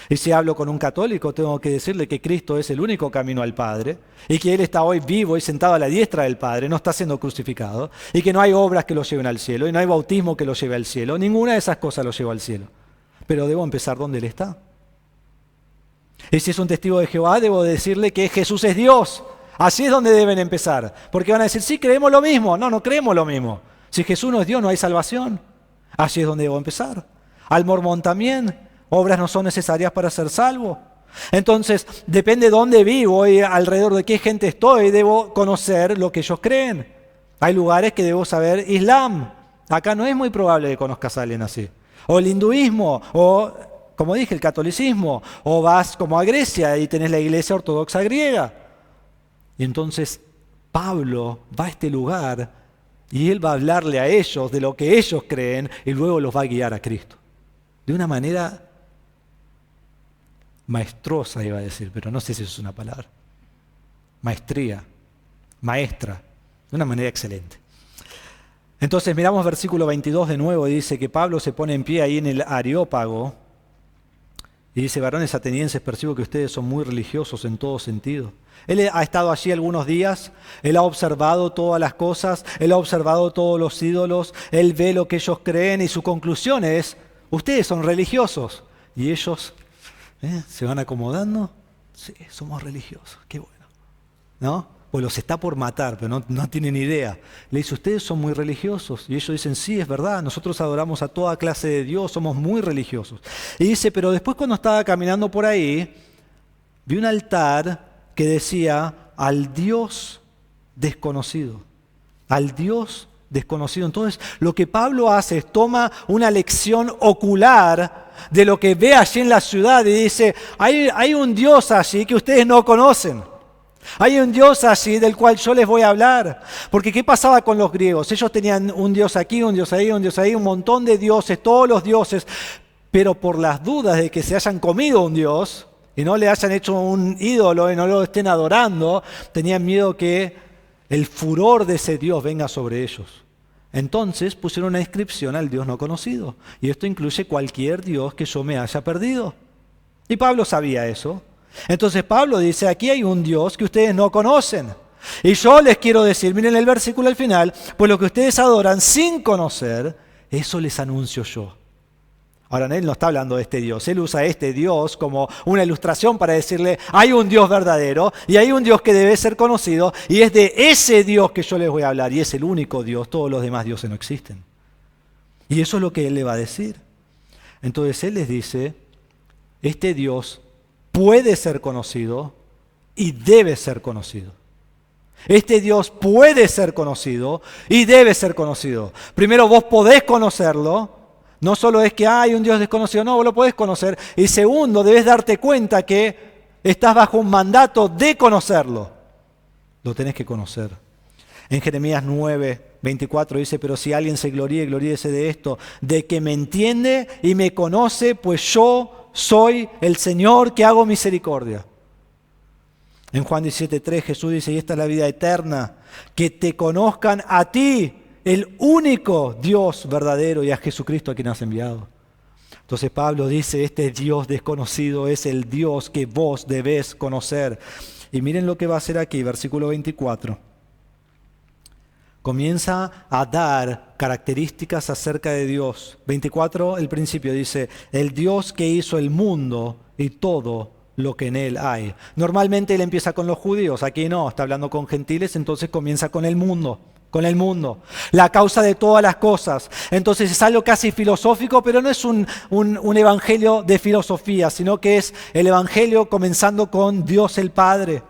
Y si hablo con un católico, tengo que decirle que Cristo es el único camino al Padre y que Él está hoy vivo y sentado a la diestra del Padre, no está siendo crucificado, y que no hay obras que lo lleven al cielo y no hay bautismo que lo lleve al cielo. Ninguna de esas cosas lo lleva al cielo. Pero debo empezar donde Él está. Y si es un testigo de Jehová, debo decirle que Jesús es Dios. Así es donde deben empezar. Porque van a decir: sí, creemos lo mismo. No, no creemos lo mismo. Si Jesús no es Dios, no hay salvación. Así es donde debo empezar. Al mormón también. Obras no son necesarias para ser salvo. Entonces, depende de dónde vivo y alrededor de qué gente estoy, debo conocer lo que ellos creen. Hay lugares que debo saber Islam. Acá no es muy probable que conozcas a alguien así. O el hinduismo, o, como dije, el catolicismo. O vas como a Grecia y tenés la iglesia ortodoxa griega. Y entonces Pablo va a este lugar y él va a hablarle a ellos de lo que ellos creen y luego los va a guiar a Cristo. De una manera maestrosa, iba a decir, pero no sé si eso es una palabra. Maestría, maestra, de una manera excelente. Entonces miramos versículo 22 de nuevo y dice que Pablo se pone en pie ahí en el Areópago y dice: varones atenienses, percibo que ustedes son muy religiosos en todo sentido. Él ha estado allí algunos días, él ha observado todas las cosas, él ha observado todos los ídolos, él ve lo que ellos creen y su conclusión es: ustedes son religiosos. Y ellos se van acomodando. Sí, somos religiosos, qué bueno. ¿No? Pues los está por matar, pero no tienen idea. Le dice: ustedes son muy religiosos. Y ellos dicen: sí, es verdad, nosotros adoramos a toda clase de Dios, somos muy religiosos. Y dice: pero después, cuando estaba caminando por ahí, vi un altar que decía: al Dios desconocido. Al Dios desconocido. Entonces, lo que Pablo hace es toma una lección ocular de lo que ve allí en la ciudad y dice: hay un Dios allí que ustedes no conocen. Hay un Dios allí del cual yo les voy a hablar. Porque ¿qué pasaba con los griegos? Ellos tenían un Dios aquí, un Dios ahí, un Dios ahí, un montón de dioses, todos los dioses. Pero por las dudas de que se hayan comido un Dios y no le hayan hecho un ídolo y no lo estén adorando, tenían miedo que el furor de ese Dios venga sobre ellos. Entonces pusieron una inscripción al Dios no conocido. Y esto incluye cualquier Dios que yo me haya perdido. Y Pablo sabía eso. Entonces Pablo dice: aquí hay un Dios que ustedes no conocen. Y yo les quiero decir, miren el versículo al final: pues lo que ustedes adoran sin conocer, eso les anuncio yo. Ahora, él no está hablando de este Dios. Él usa este Dios como una ilustración para decirle: hay un Dios verdadero y hay un Dios que debe ser conocido y es de ese Dios que yo les voy a hablar y es el único Dios. Todos los demás dioses no existen. Y eso es lo que él le va a decir. Entonces él les dice: este Dios puede ser conocido y debe ser conocido. Este Dios puede ser conocido y debe ser conocido. Primero, vos podés conocerlo. No solo es que hay un Dios desconocido, no, vos lo podés conocer. Y segundo, debes darte cuenta que Estás bajo un mandato de conocerlo. Lo tenés que conocer. En Jeremías 9:24 dice, pero si alguien se gloríe, gloríese de esto, de que me entiende y me conoce, pues yo soy el Señor que hago misericordia. En Juan 17:3 Jesús dice, y esta es la vida eterna, que te conozcan a ti, el único Dios verdadero, y a Jesucristo a quien has enviado. Entonces Pablo dice, este Dios desconocido es el Dios que vos debés conocer. Y miren lo que va a hacer aquí, versículo 24. Comienza a dar características acerca de Dios. 24, el principio dice, el Dios que hizo el mundo y todo lo que en él hay. Normalmente él empieza con los judíos, aquí no, está hablando con gentiles, entonces comienza con el mundo. Con el mundo, la causa de todas las cosas. Entonces es algo casi filosófico, pero no es un evangelio de filosofía, sino que es el evangelio comenzando con Dios el Padre.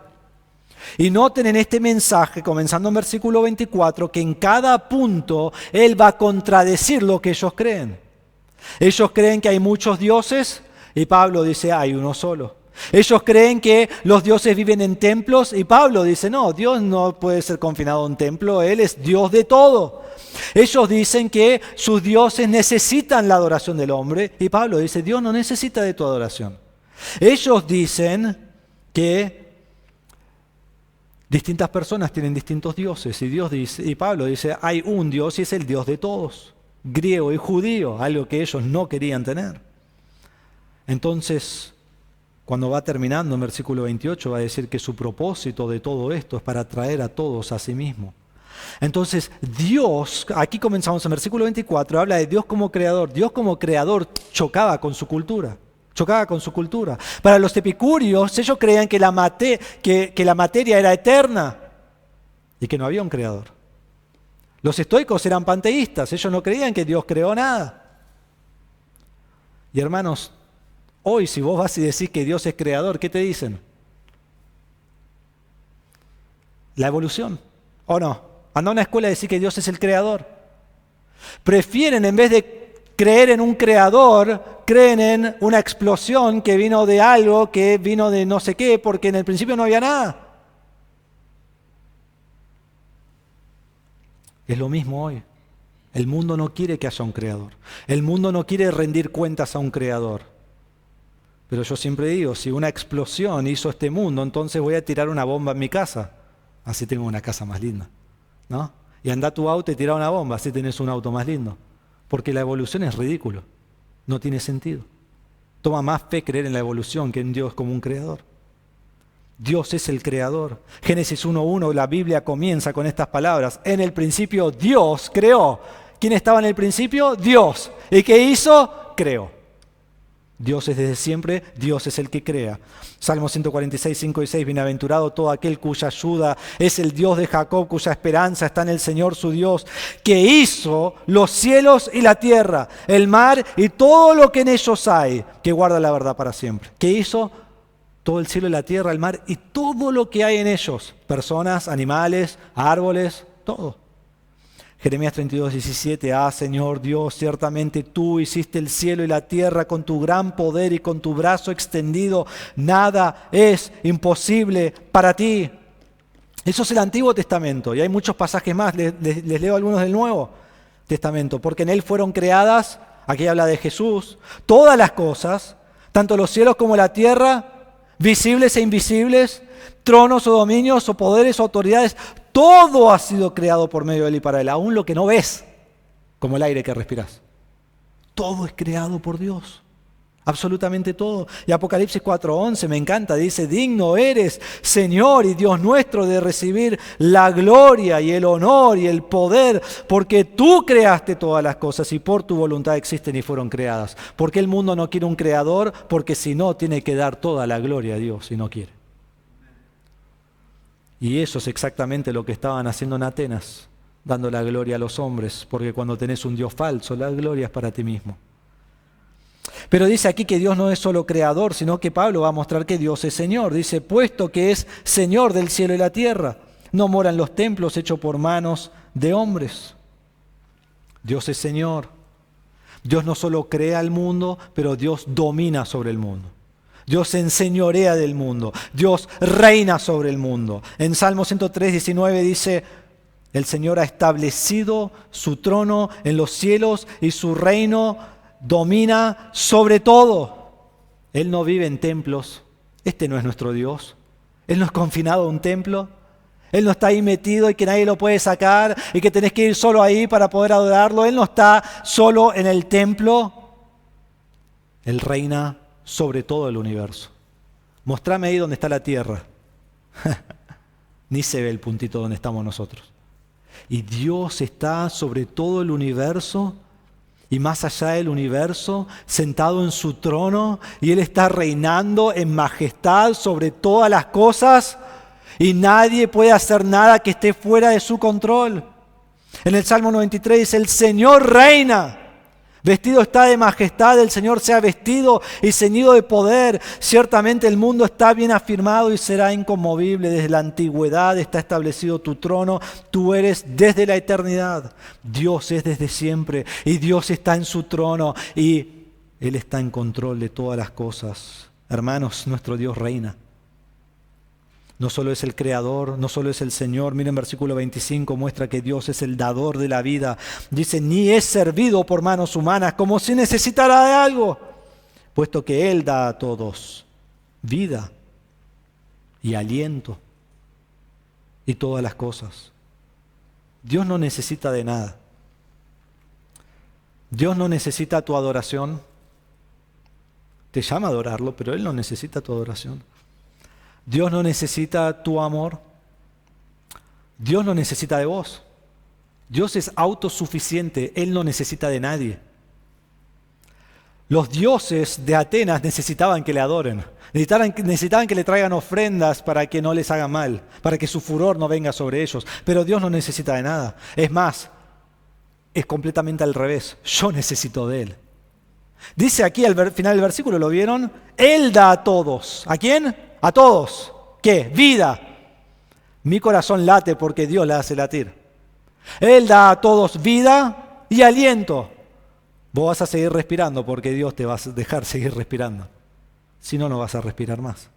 Y noten en este mensaje, comenzando en versículo 24, que en cada punto Él va a contradecir lo que ellos creen. Ellos creen que hay muchos dioses y Pablo dice, hay uno solo. Ellos creen que los dioses viven en templos y Pablo dice, no, Dios no puede ser confinado a un templo, Él es Dios de todo. Ellos dicen que sus dioses necesitan la adoración del hombre y Pablo dice, Dios no necesita de tu adoración. Ellos dicen que distintas personas tienen distintos dioses y Pablo dice, hay un Dios y es el Dios de todos, griego y judío, algo que ellos no querían tener. Entonces, cuando va terminando en versículo 28 va a decir que su propósito de todo esto es para atraer a todos a sí mismo. Entonces Dios, aquí comenzamos en versículo 24, habla de Dios como creador. Dios como creador chocaba con su cultura. Para los epicúreos, ellos creían que la materia era eterna y que no había un creador. Los estoicos eran panteístas, ellos no creían que Dios creó nada. Y hermanos, hoy, si vos vas y decís que Dios es creador, ¿qué te dicen? La evolución, ¿o no? Anda a una escuela y decir que Dios es el creador. Prefieren, en vez de creer en un creador, creen en una explosión que vino de algo, que vino de no sé qué, porque en el principio no había nada. Es lo mismo hoy. El mundo no quiere que haya un creador. El mundo no quiere rendir cuentas a un creador. Pero yo siempre digo, si una explosión hizo este mundo, entonces voy a tirar una bomba en mi casa. Así tengo una casa más linda, ¿no? Y anda a tu auto y tira una bomba, así tenés un auto más lindo. Porque la evolución es ridículo, no tiene sentido. Toma más fe creer en la evolución que en Dios como un creador. Dios es el creador. Génesis 1:1, la Biblia comienza con estas palabras. En el principio Dios creó. ¿Quién estaba en el principio? Dios. ¿Y qué hizo? Creó. Dios es desde siempre, Dios es el que crea. Salmo 146, 5 y 6, bienaventurado todo aquel cuya ayuda es el Dios de Jacob, cuya esperanza está en el Señor su Dios, que hizo los cielos y la tierra, el mar y todo lo que en ellos hay, que guarda la verdad para siempre. Que hizo todo el cielo y la tierra, el mar y todo lo que hay en ellos, personas, animales, árboles, todo. Jeremías 32, 17, Señor Dios, ciertamente tú hiciste el cielo y la tierra con tu gran poder y con tu brazo extendido. Nada es imposible para ti. Eso es el Antiguo Testamento y hay muchos pasajes más, les leo algunos del Nuevo Testamento, porque en él fueron creadas, aquí habla de Jesús, todas las cosas, tanto los cielos como la tierra, visibles e invisibles, tronos o dominios o poderes o autoridades, todo ha sido creado por medio de él y para él, aún lo que no ves, como el aire que respiras. Todo es creado por Dios, absolutamente todo. Y Apocalipsis 4:11 me encanta, dice, digno eres, Señor y Dios nuestro, de recibir la gloria y el honor y el poder, porque tú creaste todas las cosas y por tu voluntad existen y fueron creadas. Porque el mundo no quiere un creador, porque si no tiene que dar toda la gloria a Dios y no quiere. Y eso es exactamente lo que estaban haciendo en Atenas, dando la gloria a los hombres, porque cuando tenés un Dios falso, la gloria es para ti mismo. Pero dice aquí que Dios no es solo creador, sino que Pablo va a mostrar que Dios es Señor. Dice, puesto que es Señor del cielo y la tierra, no mora en los templos hechos por manos de hombres. Dios es Señor. Dios no solo crea el mundo, pero Dios domina sobre el mundo. Dios se enseñorea del mundo. Dios reina sobre el mundo. En Salmo 103, 19 dice, el Señor ha establecido su trono en los cielos y su reino domina sobre todo. Él no vive en templos. Este no es nuestro Dios. Él no es confinado a un templo. Él no está ahí metido y que nadie lo puede sacar y que tenés que ir solo ahí para poder adorarlo. Él no está solo en el templo. Él reina sobre todo el universo. Mostrame ahí donde está la tierra. Ni se ve el puntito donde estamos nosotros. Y Dios está sobre todo el universo y más allá del universo, sentado en su trono, y Él está reinando en majestad sobre todas las cosas y nadie puede hacer nada que esté fuera de su control. En el Salmo 93 dice, el Señor reina. Vestido está de majestad, el Señor se ha vestido y ceñido de poder. Ciertamente el mundo está bien afirmado y será inconmovible. Desde la antigüedad está establecido tu trono. Tú eres desde la eternidad. Dios es desde siempre y Dios está en su trono y Él está en control de todas las cosas. Hermanos, nuestro Dios reina. No solo es el creador, no solo es el Señor. Miren, versículo 25 muestra que Dios es el dador de la vida. Dice, ni es servido por manos humanas, como si necesitara de algo, puesto que Él da a todos vida y aliento y todas las cosas. Dios no necesita de nada. Dios no necesita tu adoración. Te llama a adorarlo, pero Él no necesita tu adoración. Dios no necesita tu amor. Dios no necesita de vos. Dios es autosuficiente. Él no necesita de nadie. Los dioses de Atenas necesitaban que le adoren. Necesitaban que le traigan ofrendas para que no les haga mal, para que su furor no venga sobre ellos. Pero Dios no necesita de nada. Es más, es completamente al revés. Yo necesito de Él. Dice aquí al final del versículo, ¿lo vieron? Él da a todos. ¿A quién? A todos. ¿Qué? Vida. Mi corazón late porque Dios la hace latir. Él da a todos vida y aliento. Vos vas a seguir respirando porque Dios te va a dejar seguir respirando. Si no, no vas a respirar más.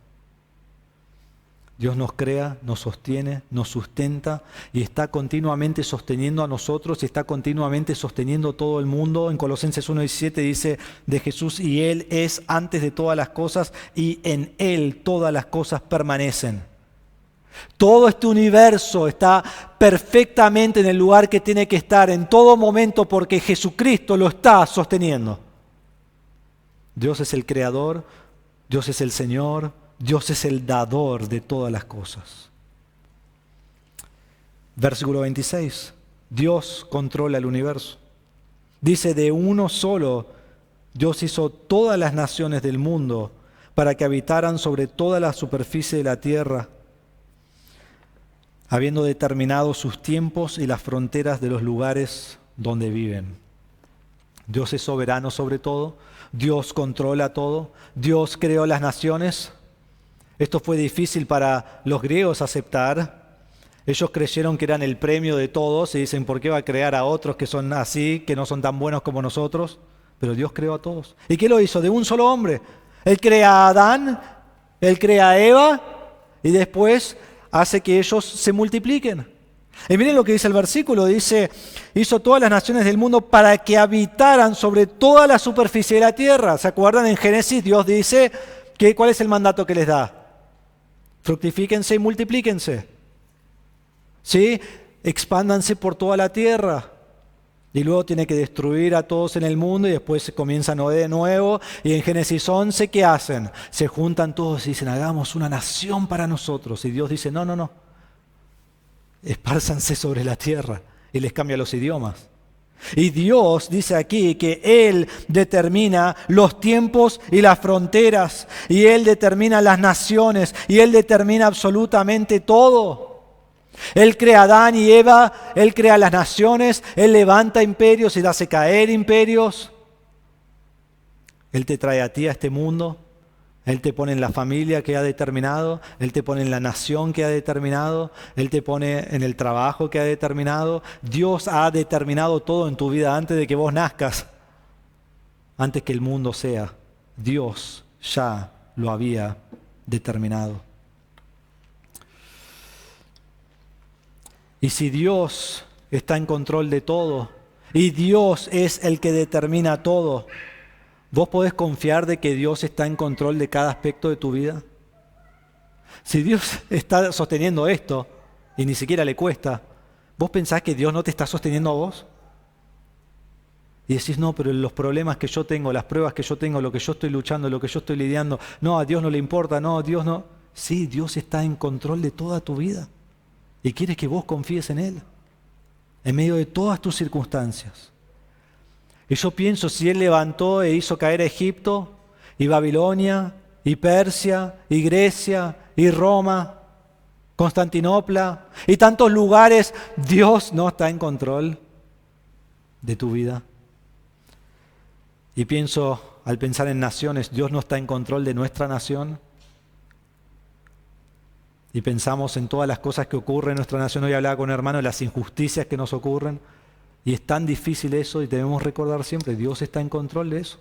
Dios nos crea, nos sostiene, nos sustenta y está continuamente sosteniendo a nosotros y está continuamente sosteniendo todo el mundo. En Colosenses 1:17 dice de Jesús, y Él es antes de todas las cosas y en Él todas las cosas permanecen. Todo este universo está perfectamente en el lugar que tiene que estar en todo momento porque Jesucristo lo está sosteniendo. Dios es el creador, Dios es el Señor, Dios es el dador de todas las cosas. Versículo 26. Dios controla el universo. Dice, de uno solo Dios hizo todas las naciones del mundo para que habitaran sobre toda la superficie de la tierra, habiendo determinado sus tiempos y las fronteras de los lugares donde viven. Dios es soberano sobre todo. Dios controla todo. Dios creó las naciones. Esto fue difícil para los griegos aceptar. Ellos creyeron que eran el premio de todos y dicen, ¿por qué va a crear a otros que son así, que no son tan buenos como nosotros? Pero Dios creó a todos. ¿Y qué lo hizo? De un solo hombre. Él crea a Adán, Él crea a Eva y después hace que ellos se multipliquen. Y miren lo que dice el versículo, dice, hizo todas las naciones del mundo para que habitaran sobre toda la superficie de la tierra. ¿Se acuerdan? En Génesis Dios dice, ¿cuál es el mandato que les da? Fructifíquense y multiplíquense. ¿Sí? Expándanse por toda la tierra. Y luego tiene que destruir a todos en el mundo y después comienza Noé de nuevo. Y en Génesis 11, ¿qué hacen? Se juntan todos y dicen, hagamos una nación para nosotros. Y Dios dice, no. Espárzanse sobre la tierra. Y les cambia los idiomas. Y Dios dice aquí que Él determina los tiempos y las fronteras, y Él determina las naciones, y Él determina absolutamente todo. Él crea a Adán y Eva, Él crea las naciones, Él levanta imperios y hace caer imperios. Él te trae a ti a este mundo, Él te pone en la familia que ha determinado, Él te pone en la nación que ha determinado, Él te pone en el trabajo que ha determinado. Dios ha determinado todo en tu vida antes de que vos nazcas, antes que el mundo sea. Dios ya lo había determinado. Y si Dios está en control de todo, y Dios es el que determina todo, ¿vos podés confiar de que Dios está en control de cada aspecto de tu vida? Si Dios está sosteniendo esto, y ni siquiera le cuesta, ¿vos pensás que Dios no te está sosteniendo a vos? Y decís, no, pero los problemas que yo tengo, las pruebas que yo tengo, lo que yo estoy luchando, lo que yo estoy lidiando, no, a Dios no le importa, no, Dios no. Sí, Dios está en control de toda tu vida y quiere que vos confíes en Él, en medio de todas tus circunstancias. Y yo pienso, si Él levantó e hizo caer a Egipto, y Babilonia, y Persia, y Grecia, y Roma, Constantinopla, y tantos lugares, Dios no está en control de tu vida. Y pienso, al pensar en naciones, Dios no está en control de nuestra nación. Y pensamos en todas las cosas que ocurren en nuestra nación. Hoy hablaba con un hermano de las injusticias que nos ocurren. Y es tan difícil eso y debemos recordar siempre, Dios está en control de eso.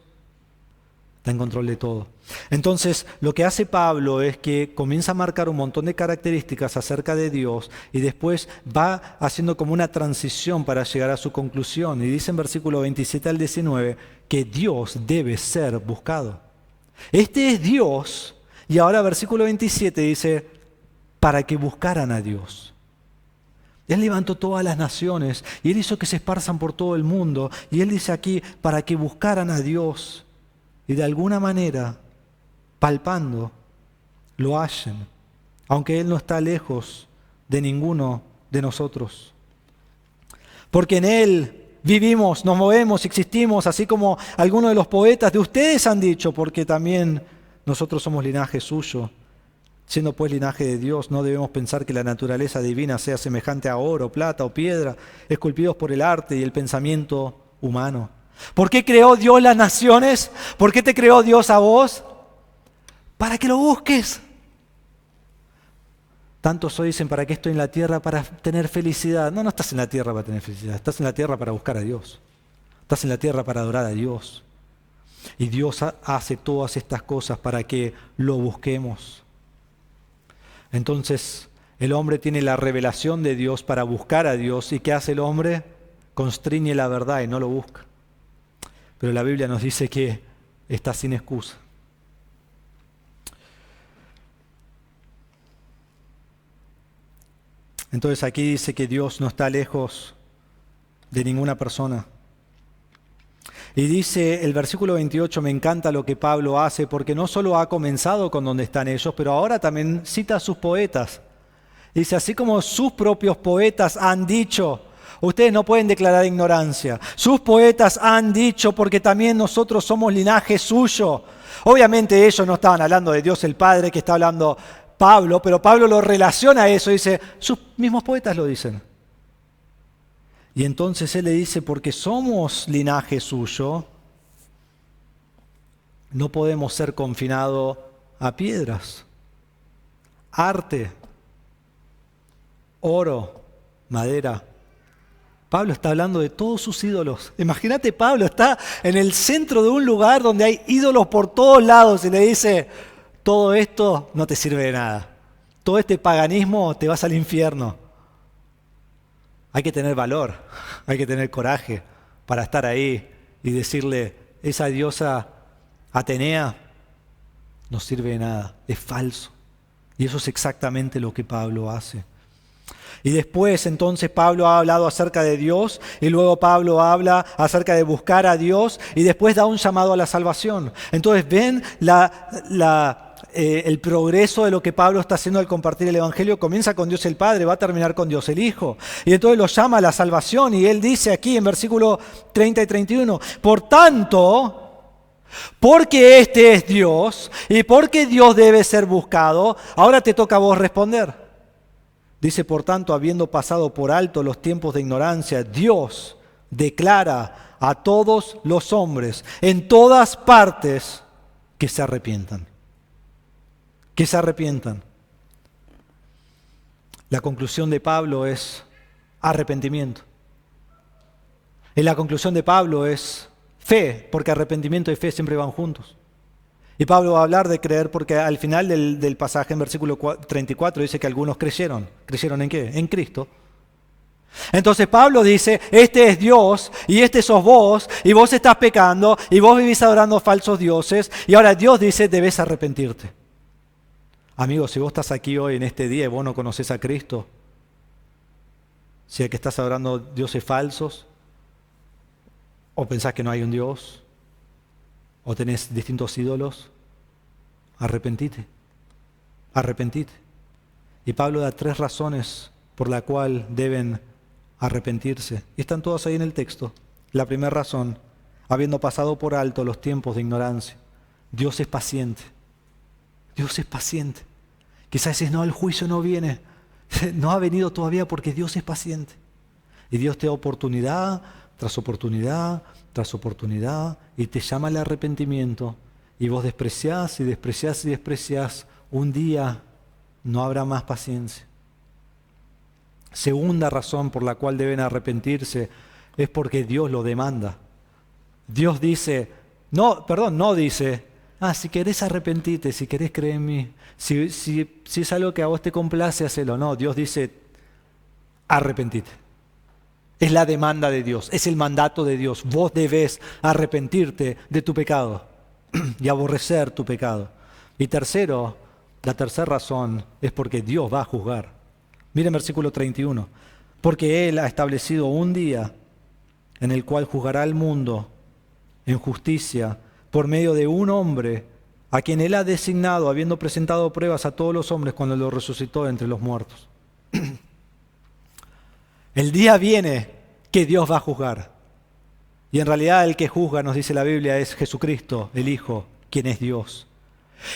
Está en control de todo. Entonces, lo que hace Pablo es que comienza a marcar un montón de características acerca de Dios y después va haciendo como una transición para llegar a su conclusión. Y dice en versículo 27 al 19 que Dios debe ser buscado. Este es Dios. Y ahora versículo 27 dice, para que buscaran a Dios. Él levantó todas las naciones y Él hizo que se esparzan por todo el mundo. Y Él dice aquí, para que buscaran a Dios y de alguna manera, palpando, lo hallen, aunque Él no está lejos de ninguno de nosotros. Porque en Él vivimos, nos movemos, existimos, así como algunos de los poetas de ustedes han dicho, porque también nosotros somos linaje suyo. Siendo pues linaje de Dios, no debemos pensar que la naturaleza divina sea semejante a oro, plata o piedra, esculpidos por el arte y el pensamiento humano. ¿Por qué creó Dios las naciones? ¿Por qué te creó Dios a vos? Para que lo busques. Tantos hoy dicen, ¿para qué estoy en la tierra? Para tener felicidad. No, no estás en la tierra para tener felicidad. Estás en la tierra para buscar a Dios. Estás en la tierra para adorar a Dios. Y Dios hace todas estas cosas para que lo busquemos. Entonces, el hombre tiene la revelación de Dios para buscar a Dios. ¿Y qué hace el hombre? Constriñe la verdad y no lo busca. Pero la Biblia nos dice que está sin excusa. Entonces aquí dice que Dios no está lejos de ninguna persona. Y dice el versículo 28, me encanta lo que Pablo hace, porque no solo ha comenzado con donde están ellos, pero ahora también cita a sus poetas. Dice, así como sus propios poetas han dicho, ustedes no pueden declarar ignorancia. Sus poetas han dicho, porque también nosotros somos linaje suyo. Obviamente ellos no estaban hablando de Dios el Padre, que está hablando Pablo, pero Pablo lo relaciona a eso, dice, sus mismos poetas lo dicen. Y entonces él le dice, porque somos linaje suyo, no podemos ser confinados a piedras, arte, oro, madera. Pablo está hablando de todos sus ídolos. Imagínate, Pablo está en el centro de un lugar donde hay ídolos por todos lados y le dice, todo esto no te sirve de nada. Todo este paganismo te vas al infierno. Hay que tener valor, hay que tener coraje para estar ahí y decirle, esa diosa Atenea no sirve de nada, es falso. Y eso es exactamente lo que Pablo hace. Y después entonces Pablo ha hablado acerca de Dios y luego Pablo habla acerca de buscar a Dios y después da un llamado a la salvación. Entonces ven el progreso de lo que Pablo está haciendo al compartir el Evangelio. Comienza con Dios el Padre, va a terminar con Dios el Hijo. Y entonces lo llama a la salvación y él dice aquí en versículo 30 y 31, por tanto, porque este es Dios y porque Dios debe ser buscado, ahora te toca a vos responder. Dice, por tanto, habiendo pasado por alto los tiempos de ignorancia, Dios declara a todos los hombres en todas partes que se arrepientan. Que se arrepientan. La conclusión de Pablo es arrepentimiento. Y la conclusión de Pablo es fe, porque arrepentimiento y fe siempre van juntos. Y Pablo va a hablar de creer porque al final del pasaje, en versículo 34, dice que algunos creyeron. ¿Creyeron en qué? En Cristo. Entonces Pablo dice, este es Dios y este sos vos, y vos estás pecando, y vos vivís adorando falsos dioses, y ahora Dios dice, debes arrepentirte. Amigo, si vos estás aquí hoy en este día y vos no conocés a Cristo, si es que estás adorando dioses falsos, o pensás que no hay un Dios, o tenés distintos ídolos, arrepentite, arrepentite. Y Pablo da 3 razones por la cual deben arrepentirse. Y están todas ahí en el texto. La primera razón, habiendo pasado por alto los tiempos de ignorancia. Dios es paciente. Dios es paciente. Quizás dices, no, el juicio no viene. No ha venido todavía porque Dios es paciente. Y Dios te da oportunidad tras oportunidad, tras oportunidad, y te llama al arrepentimiento. Y vos despreciás y despreciás y despreciás. Un día no habrá más paciencia. Segunda razón por la cual deben arrepentirse es porque Dios lo demanda. Dios dice, no dice, si querés arrepentirte, si querés creer en mí, si es algo que a vos te complace, hacelo. No, Dios dice, arrepentite. Es la demanda de Dios, es el mandato de Dios. Vos debés arrepentirte de tu pecado y aborrecer tu pecado. Y tercero, la tercera razón es porque Dios va a juzgar. Miren versículo 31. Porque Él ha establecido un día en el cual juzgará al mundo en justicia por medio de un hombre a quien Él ha designado, habiendo presentado pruebas a todos los hombres cuando lo resucitó entre los muertos. El día viene que Dios va a juzgar. Y en realidad el que juzga, nos dice la Biblia, es Jesucristo, el Hijo, quien es Dios.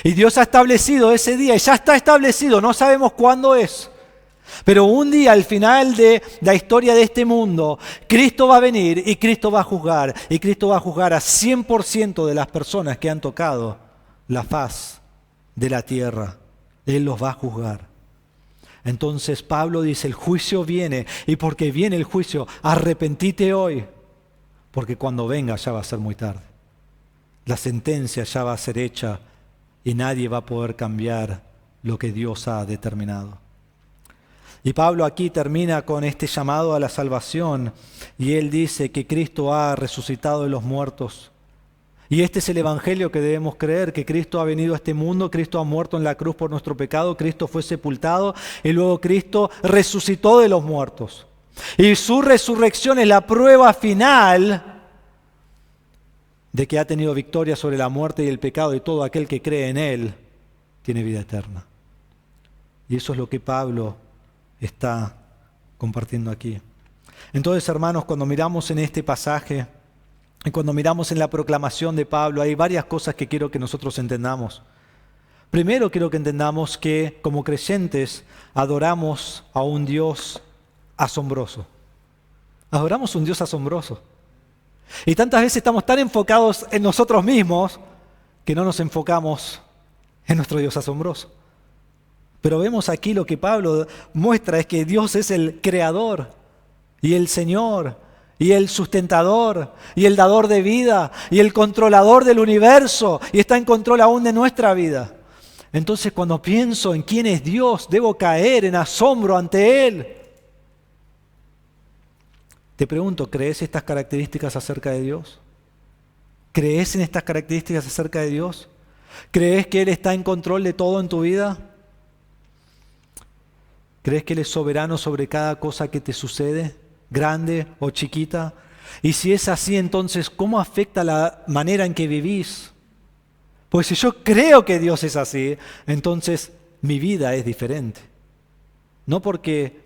Y Dios ha establecido ese día, y ya está establecido, no sabemos cuándo es. Pero un día, al final de la historia de este mundo, Cristo va a venir y Cristo va a juzgar. Y Cristo va a juzgar a 100% de las personas que han tocado la faz de la tierra. Él los va a juzgar. Entonces Pablo dice, el juicio viene, y porque viene el juicio, arrepentite hoy, porque cuando venga ya va a ser muy tarde. La sentencia ya va a ser hecha y nadie va a poder cambiar lo que Dios ha determinado. Y Pablo aquí termina con este llamado a la salvación, y él dice que Cristo ha resucitado de los muertos. Y este es el evangelio que debemos creer, que Cristo ha venido a este mundo, Cristo ha muerto en la cruz por nuestro pecado, Cristo fue sepultado y luego Cristo resucitó de los muertos. Y su resurrección es la prueba final de que ha tenido victoria sobre la muerte y el pecado, y todo aquel que cree en Él tiene vida eterna. Y eso es lo que Pablo está compartiendo aquí. Entonces, hermanos, cuando miramos en este pasaje, y cuando miramos en la proclamación de Pablo, hay varias cosas que quiero que nosotros entendamos. Primero quiero que entendamos que como creyentes adoramos a un Dios asombroso. Adoramos a un Dios asombroso. Y tantas veces estamos tan enfocados en nosotros mismos que no nos enfocamos en nuestro Dios asombroso. Pero vemos aquí lo que Pablo muestra es que Dios es el creador y el Señor y el sustentador, y el dador de vida, y el controlador del universo, y está en control aún de nuestra vida. Entonces, cuando pienso en quién es Dios, debo caer en asombro ante Él. Te pregunto, ¿crees estas características acerca de Dios? ¿Crees en estas características acerca de Dios? ¿Crees que Él está en control de todo en tu vida? ¿Crees que Él es soberano sobre cada cosa que te sucede? Grande o chiquita. Y si es así, entonces, ¿cómo afecta la manera en que vivís? Pues si yo creo que Dios es así, entonces mi vida es diferente. No porque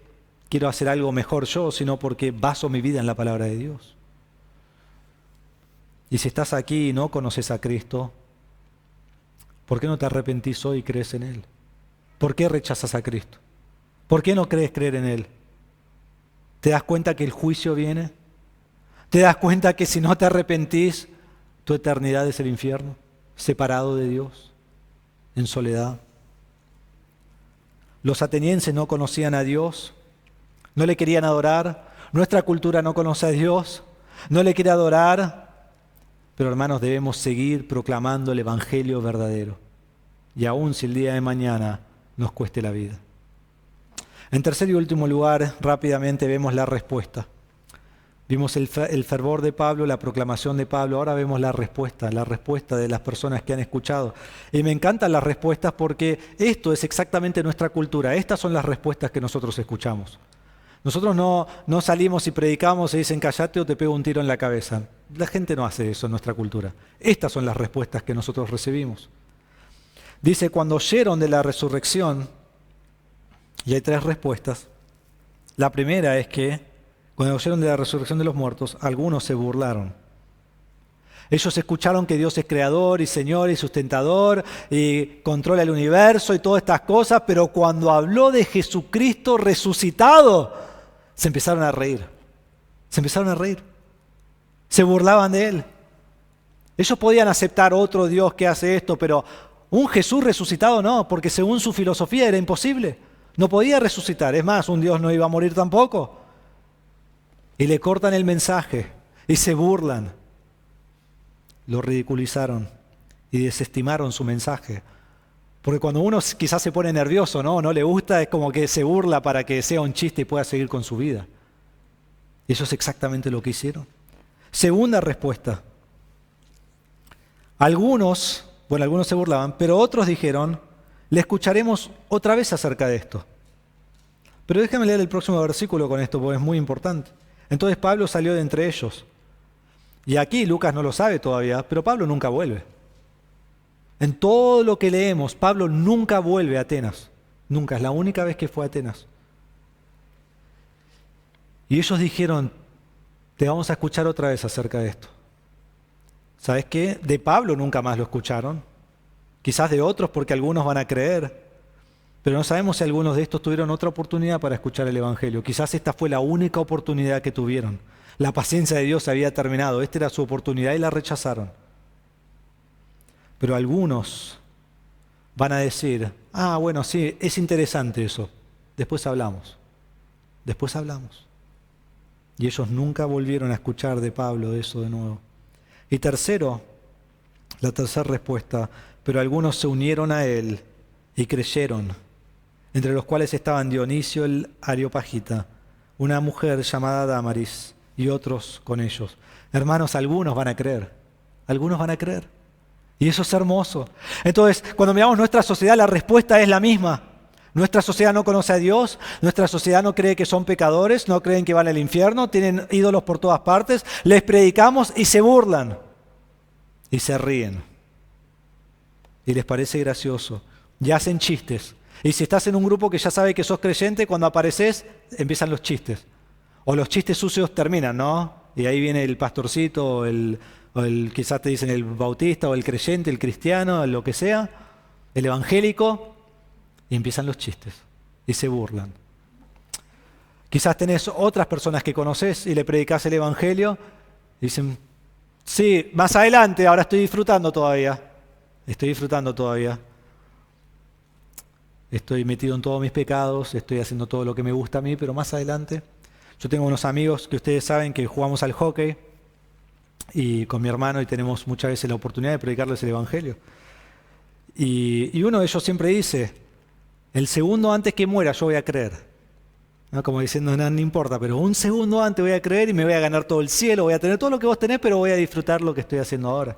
quiero hacer algo mejor yo, sino porque baso mi vida en la palabra de Dios. Y si estás aquí y no conoces a Cristo, ¿por qué no te arrepentís hoy y crees en Él? ¿Por qué rechazas a Cristo? ¿Por qué no crees creer en Él? ¿Te das cuenta que el juicio viene? ¿Te das cuenta que si no te arrepentís, tu eternidad es el infierno, separado de Dios, en soledad? Los atenienses no conocían a Dios, no le querían adorar. Nuestra cultura no conoce a Dios, no le quiere adorar. Pero hermanos, debemos seguir proclamando el Evangelio verdadero. Y aun si el día de mañana nos cueste la vida. En tercer y último lugar, rápidamente vemos la respuesta. Vimos el fervor de Pablo, la proclamación de Pablo. Ahora vemos la respuesta de las personas que han escuchado. Y me encantan las respuestas porque esto es exactamente nuestra cultura. Estas son las respuestas que nosotros escuchamos. Nosotros no salimos y predicamos y dicen cállate o te pego un tiro en la cabeza. La gente no hace eso en nuestra cultura. Estas son las respuestas que nosotros recibimos. Dice, cuando oyeron de la resurrección, y hay 3 respuestas. La primera es que cuando oyeron de la resurrección de los muertos, algunos se burlaron. Ellos escucharon que Dios es creador y Señor y sustentador y controla el universo y todas estas cosas, pero cuando habló de Jesucristo resucitado, se empezaron a reír. Se empezaron a reír. Se burlaban de Él. Ellos podían aceptar otro Dios que hace esto, pero un Jesús resucitado no, porque según su filosofía era imposible. No podía resucitar. Es más, un Dios no iba a morir tampoco. Y le cortan el mensaje y se burlan. Lo ridiculizaron y desestimaron su mensaje. Porque cuando uno quizás se pone nervioso, no le gusta, es como que se burla para que sea un chiste y pueda seguir con su vida. Y eso es exactamente lo que hicieron. Segunda respuesta. Algunos se burlaban, pero otros dijeron, le escucharemos otra vez acerca de esto. Pero déjame leer el próximo versículo con esto, porque es muy importante. Entonces Pablo salió de entre ellos. Y aquí Lucas no lo sabe todavía, pero Pablo nunca vuelve. En todo lo que leemos, Pablo nunca vuelve a Atenas. Nunca, es la única vez que fue a Atenas. Y ellos dijeron, te vamos a escuchar otra vez acerca de esto. ¿Sabes qué? De Pablo nunca más lo escucharon. Quizás de otros porque algunos van a creer. Pero no sabemos si algunos de estos tuvieron otra oportunidad para escuchar el Evangelio. Quizás esta fue la única oportunidad que tuvieron. La paciencia de Dios había terminado. Esta era su oportunidad y la rechazaron. Pero algunos van a decir, bueno, sí, es interesante eso. Después hablamos. Después hablamos. Y ellos nunca volvieron a escuchar de Pablo eso de nuevo. Y tercero, la tercera respuesta, pero algunos se unieron a él y creyeron, entre los cuales estaban Dionisio el Areopagita, una mujer llamada Dámaris y otros con ellos. Hermanos, algunos van a creer. Y eso es hermoso. Entonces, cuando miramos nuestra sociedad, la respuesta es la misma. Nuestra sociedad no conoce a Dios, nuestra sociedad no cree que son pecadores, no creen que van al infierno, tienen ídolos por todas partes, les predicamos y se burlan. Y se ríen. Y les parece gracioso. Y hacen chistes. Y si estás en un grupo que ya sabe que sos creyente, cuando apareces, empiezan los chistes. O los chistes sucios terminan, ¿no? Y ahí viene el pastorcito, o el quizás te dicen el bautista, o el creyente, el cristiano, lo que sea, el evangélico, y empiezan los chistes. Y se burlan. Quizás tenés otras personas que conoces y le predicás el evangelio, y dicen, sí, más adelante, ahora estoy disfrutando todavía. Estoy metido en todos mis pecados, estoy haciendo todo lo que me gusta a mí, pero más adelante. Yo tengo unos amigos que ustedes saben que jugamos al hockey y con mi hermano y tenemos muchas veces la oportunidad de predicarles el evangelio. Y uno de ellos siempre dice, el segundo antes que muera yo voy a creer. ¿No? Como diciendo, no importa, pero un segundo antes voy a creer y me voy a ganar todo el cielo, voy a tener todo lo que vos tenés, pero voy a disfrutar lo que estoy haciendo ahora.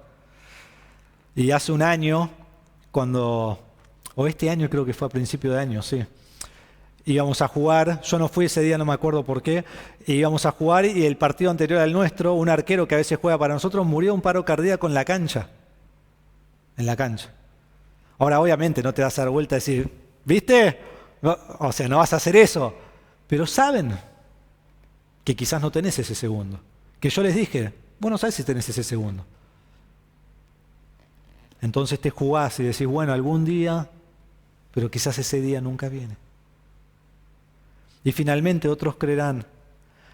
Y hace un año, o este año creo que fue a principio de año, sí. Íbamos a jugar, yo no fui ese día, no me acuerdo por qué, íbamos a jugar y el partido anterior al nuestro, un arquero que a veces juega para nosotros, murió de un paro cardíaco en la cancha. Ahora obviamente no te vas a dar vuelta a decir, ¿viste? No, o sea, no vas a hacer eso. Pero saben que quizás no tenés ese segundo. Que yo les dije, vos no sabés si tenés ese segundo. Entonces te jugás y decís, bueno, algún día, pero quizás ese día nunca viene. Y finalmente otros creerán.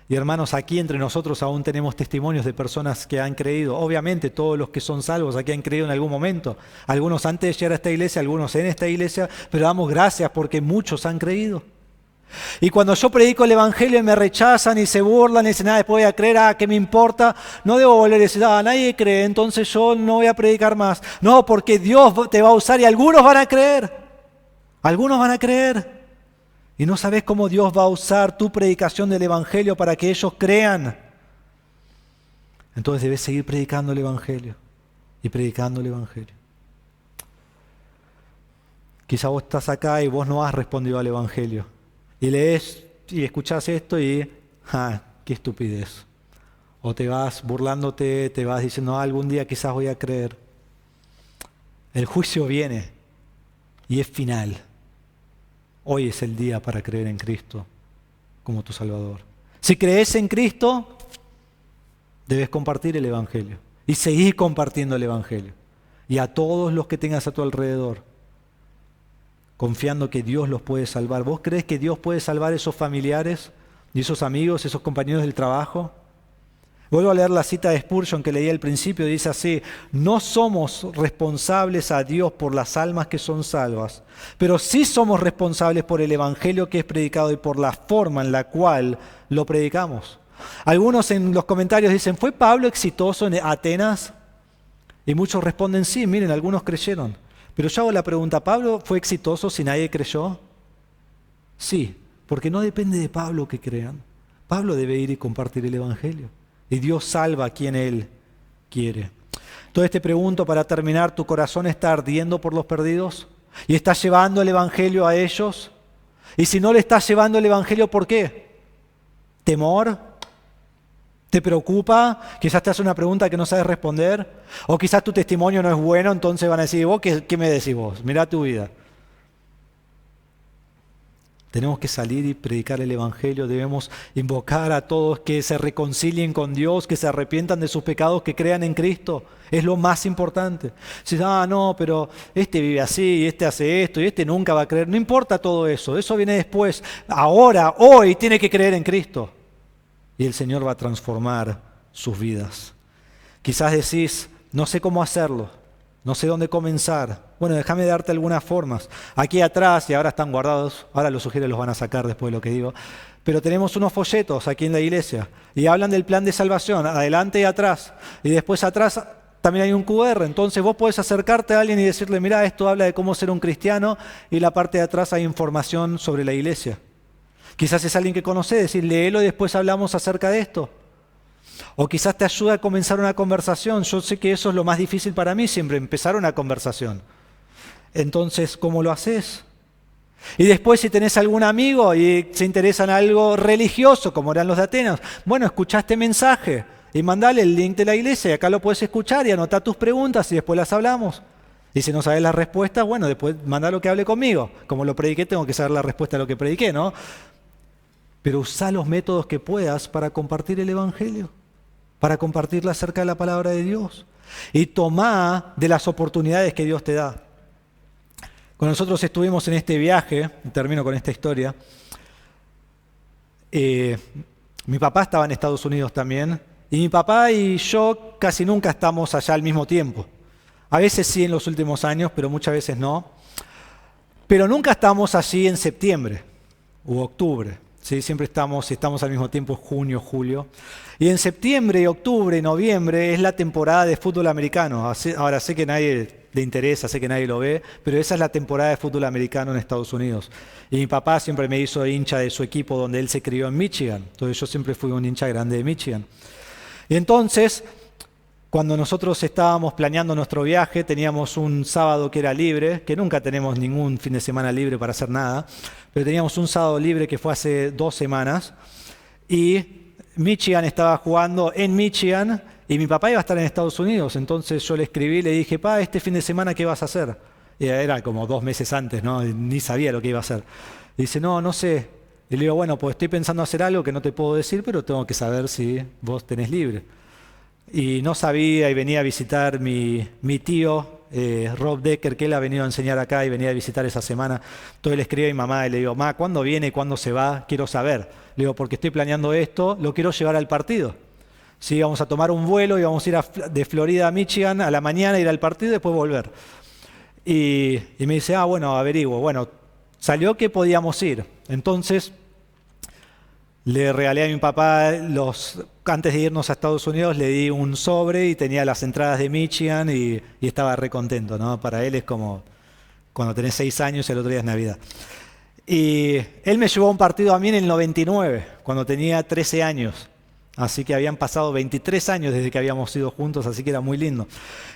Y hermanos, aquí entre nosotros aún tenemos testimonios de personas que han creído. Obviamente todos los que son salvos aquí han creído en algún momento. Algunos antes de llegar a esta iglesia, algunos en esta iglesia, pero damos gracias porque muchos han creído. Y cuando yo predico el Evangelio y me rechazan y se burlan y dicen, después voy a creer, ¿qué me importa? No debo volver a decir, nadie cree, entonces yo no voy a predicar más. No, porque Dios te va a usar y algunos van a creer. Algunos van a creer. Y no sabes cómo Dios va a usar tu predicación del Evangelio para que ellos crean. Entonces debes seguir predicando el Evangelio y predicando el Evangelio. Quizá vos estás acá y vos no has respondido al Evangelio. Y lees y escuchás esto y, qué estupidez. O te vas burlándote, te vas diciendo, algún día quizás voy a creer. El juicio viene y es final. Hoy es el día para creer en Cristo como tu Salvador. Si crees en Cristo, debes compartir el Evangelio y seguir compartiendo el Evangelio. Y a todos los que tengas a tu alrededor, confiando que Dios los puede salvar. ¿Vos crees que Dios puede salvar a esos familiares y esos amigos, esos compañeros del trabajo? Vuelvo a leer la cita de Spurgeon que leí al principio, dice así: no somos responsables a Dios por las almas que son salvas, pero sí somos responsables por el Evangelio que es predicado y por la forma en la cual lo predicamos. Algunos en los comentarios dicen, ¿fue Pablo exitoso en Atenas? Y muchos responden, sí, miren, algunos creyeron. Pero yo hago la pregunta, ¿Pablo fue exitoso si nadie creyó? Sí, porque no depende de Pablo que crean. Pablo debe ir y compartir el Evangelio. Y Dios salva a quien Él quiere. Entonces te pregunto, para terminar, ¿tu corazón está ardiendo por los perdidos? ¿Y estás llevando el Evangelio a ellos? Y si no le estás llevando el Evangelio, ¿por qué? ¿Temor? ¿Te preocupa? Quizás te hace una pregunta que no sabes responder. O quizás tu testimonio no es bueno, entonces van a decir, ¿vos qué me decís vos? Mirá tu vida. Tenemos que salir y predicar el Evangelio, debemos invocar a todos que se reconcilien con Dios, que se arrepientan de sus pecados, que crean en Cristo. Es lo más importante. Si no, pero este vive así, este hace esto, y este nunca va a creer. No importa todo eso, eso viene después. Ahora, hoy, tiene que creer en Cristo. Y el Señor va a transformar sus vidas. Quizás decís, no sé cómo hacerlo, no sé dónde comenzar. Bueno, déjame darte algunas formas. Aquí atrás, y ahora están guardados, ahora los sugieres los van a sacar después de lo que digo, pero tenemos unos folletos aquí en la iglesia y hablan del plan de salvación, adelante y atrás. Y después atrás también hay un QR, entonces vos podés acercarte a alguien y decirle, mirá, esto habla de cómo ser un cristiano, y la parte de atrás hay información sobre la iglesia. Quizás es alguien que conocés, decir, léelo y después hablamos acerca de esto. O quizás te ayuda a comenzar una conversación. Yo sé que eso es lo más difícil para mí siempre, empezar una conversación. Entonces, ¿cómo lo haces? Y después, si tenés algún amigo y se interesa en algo religioso, como eran los de Atenas, bueno, escuchá este mensaje y mandale el link de la iglesia y acá lo puedes escuchar y anotá tus preguntas y después las hablamos. Y si no sabes las respuestas, bueno, después mandalo que hable conmigo. Como lo prediqué, tengo que saber la respuesta a lo que prediqué, ¿no? Pero usá los métodos que puedas para compartir el Evangelio, para compartirla acerca de la palabra de Dios. Y tomá de las oportunidades que Dios te da. Cuando nosotros estuvimos en este viaje, termino con esta historia, mi papá estaba en Estados Unidos también, y mi papá y yo casi nunca estamos allá al mismo tiempo. A veces sí en los últimos años, pero muchas veces no. Pero nunca estamos allí en septiembre u octubre. ¿Sí? Siempre estamos al mismo tiempo, junio, julio. Y en septiembre, octubre, noviembre es la temporada de fútbol americano. Ahora sé que a nadie le interesa, sé que nadie lo ve, pero esa es la temporada de fútbol americano en Estados Unidos. Y mi papá siempre me hizo hincha de su equipo donde él se crió en Michigan. Entonces yo siempre fui un hincha grande de Michigan. Y entonces, cuando nosotros estábamos planeando nuestro viaje, teníamos un sábado que era libre, que nunca tenemos ningún fin de semana libre para hacer nada, pero teníamos un sábado libre que fue hace 2 semanas, y Michigan estaba jugando en Michigan, y mi papá iba a estar en Estados Unidos. Entonces yo le escribí y le dije, pa, este fin de semana, ¿qué vas a hacer? Y era como 2 meses antes, ¿no? Ni sabía lo que iba a hacer. Y dice, no sé. Y le digo, bueno, pues estoy pensando hacer algo que no te puedo decir, pero tengo que saber si vos tenés libre. Y no sabía, y venía a visitar mi tío, Rob Decker, que él ha venido a enseñar acá y venía a visitar esa semana. Entonces le escribí a mi mamá y le digo, ma, ¿cuándo viene y cuándo se va? Quiero saber. Le digo, porque estoy planeando esto, lo quiero llevar al partido. Sí, vamos a tomar un vuelo y vamos a ir de Florida a Michigan a la mañana, ir al partido y después volver. Y me dice, bueno, averiguo. Bueno, salió que podíamos ir. Entonces Le regalé a mi papá, antes de irnos a Estados Unidos, le di un sobre y tenía las entradas de Michigan y estaba re contento, ¿no? Para él es como cuando tenés 6 años y el otro día es Navidad. Y él me llevó a un partido a mí en el 99, cuando tenía 13 años. Así que habían pasado 23 años desde que habíamos ido juntos, así que era muy lindo.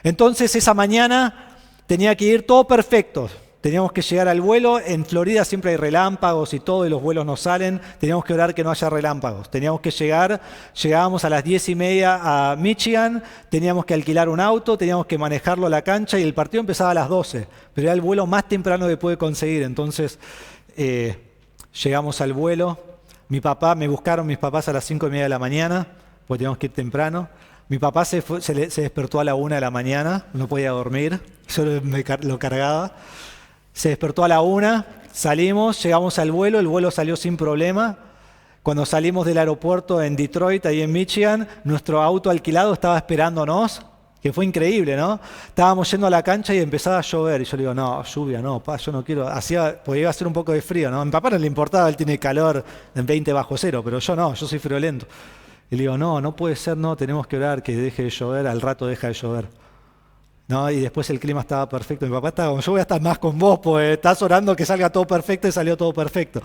Entonces esa mañana tenía que ir todo perfecto. Teníamos que llegar al vuelo. En Florida siempre hay relámpagos y todo, y los vuelos no salen. Teníamos que orar que no haya relámpagos. Teníamos que llegábamos a las 10:30 a Michigan, teníamos que alquilar un auto, teníamos que manejarlo a la cancha y el partido empezaba a las 12. Pero era el vuelo más temprano que pude conseguir. Entonces llegamos al vuelo. Me buscaron mis papás a las 5:30 de la mañana, porque teníamos que ir temprano. Mi papá se despertó a la 1 de la mañana, no podía dormir, yo lo cargaba. Se despertó a la 1, salimos, llegamos al vuelo, el vuelo salió sin problema. Cuando salimos del aeropuerto en Detroit, ahí en Michigan, nuestro auto alquilado estaba esperándonos, que fue increíble, ¿no? Estábamos yendo a la cancha y empezaba a llover, y yo le digo, no, lluvia, no, pa, yo no quiero, porque iba a hacer un poco de frío, ¿no? A mi papá no le importaba, él tiene calor en 20 bajo cero, pero yo no, yo soy friolento. Y le digo, no puede ser, no, tenemos que orar que deje de llover, al rato deja de llover. ¿No? Y después el clima estaba perfecto. Mi papá estaba como, yo voy a estar más con vos, pues estás orando que salga todo perfecto, y salió todo perfecto.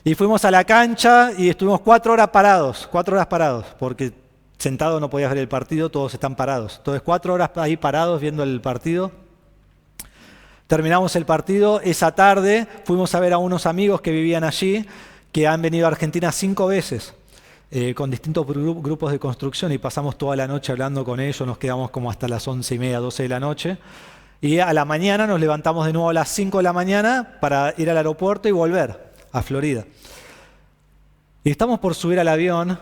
Y fuimos a la cancha y estuvimos 4 horas parados, porque sentado no podías ver el partido, todos están parados. Entonces 4 horas ahí parados viendo el partido. Terminamos el partido. Esa tarde fuimos a ver a unos amigos que vivían allí, que han venido a Argentina 5 veces. Con distintos grupos de construcción, y pasamos toda la noche hablando con ellos, nos quedamos como hasta las 11:30, 12 de la noche, y a la mañana nos levantamos de nuevo a las 5 de la mañana para ir al aeropuerto y volver a Florida. Y estamos por subir al avión,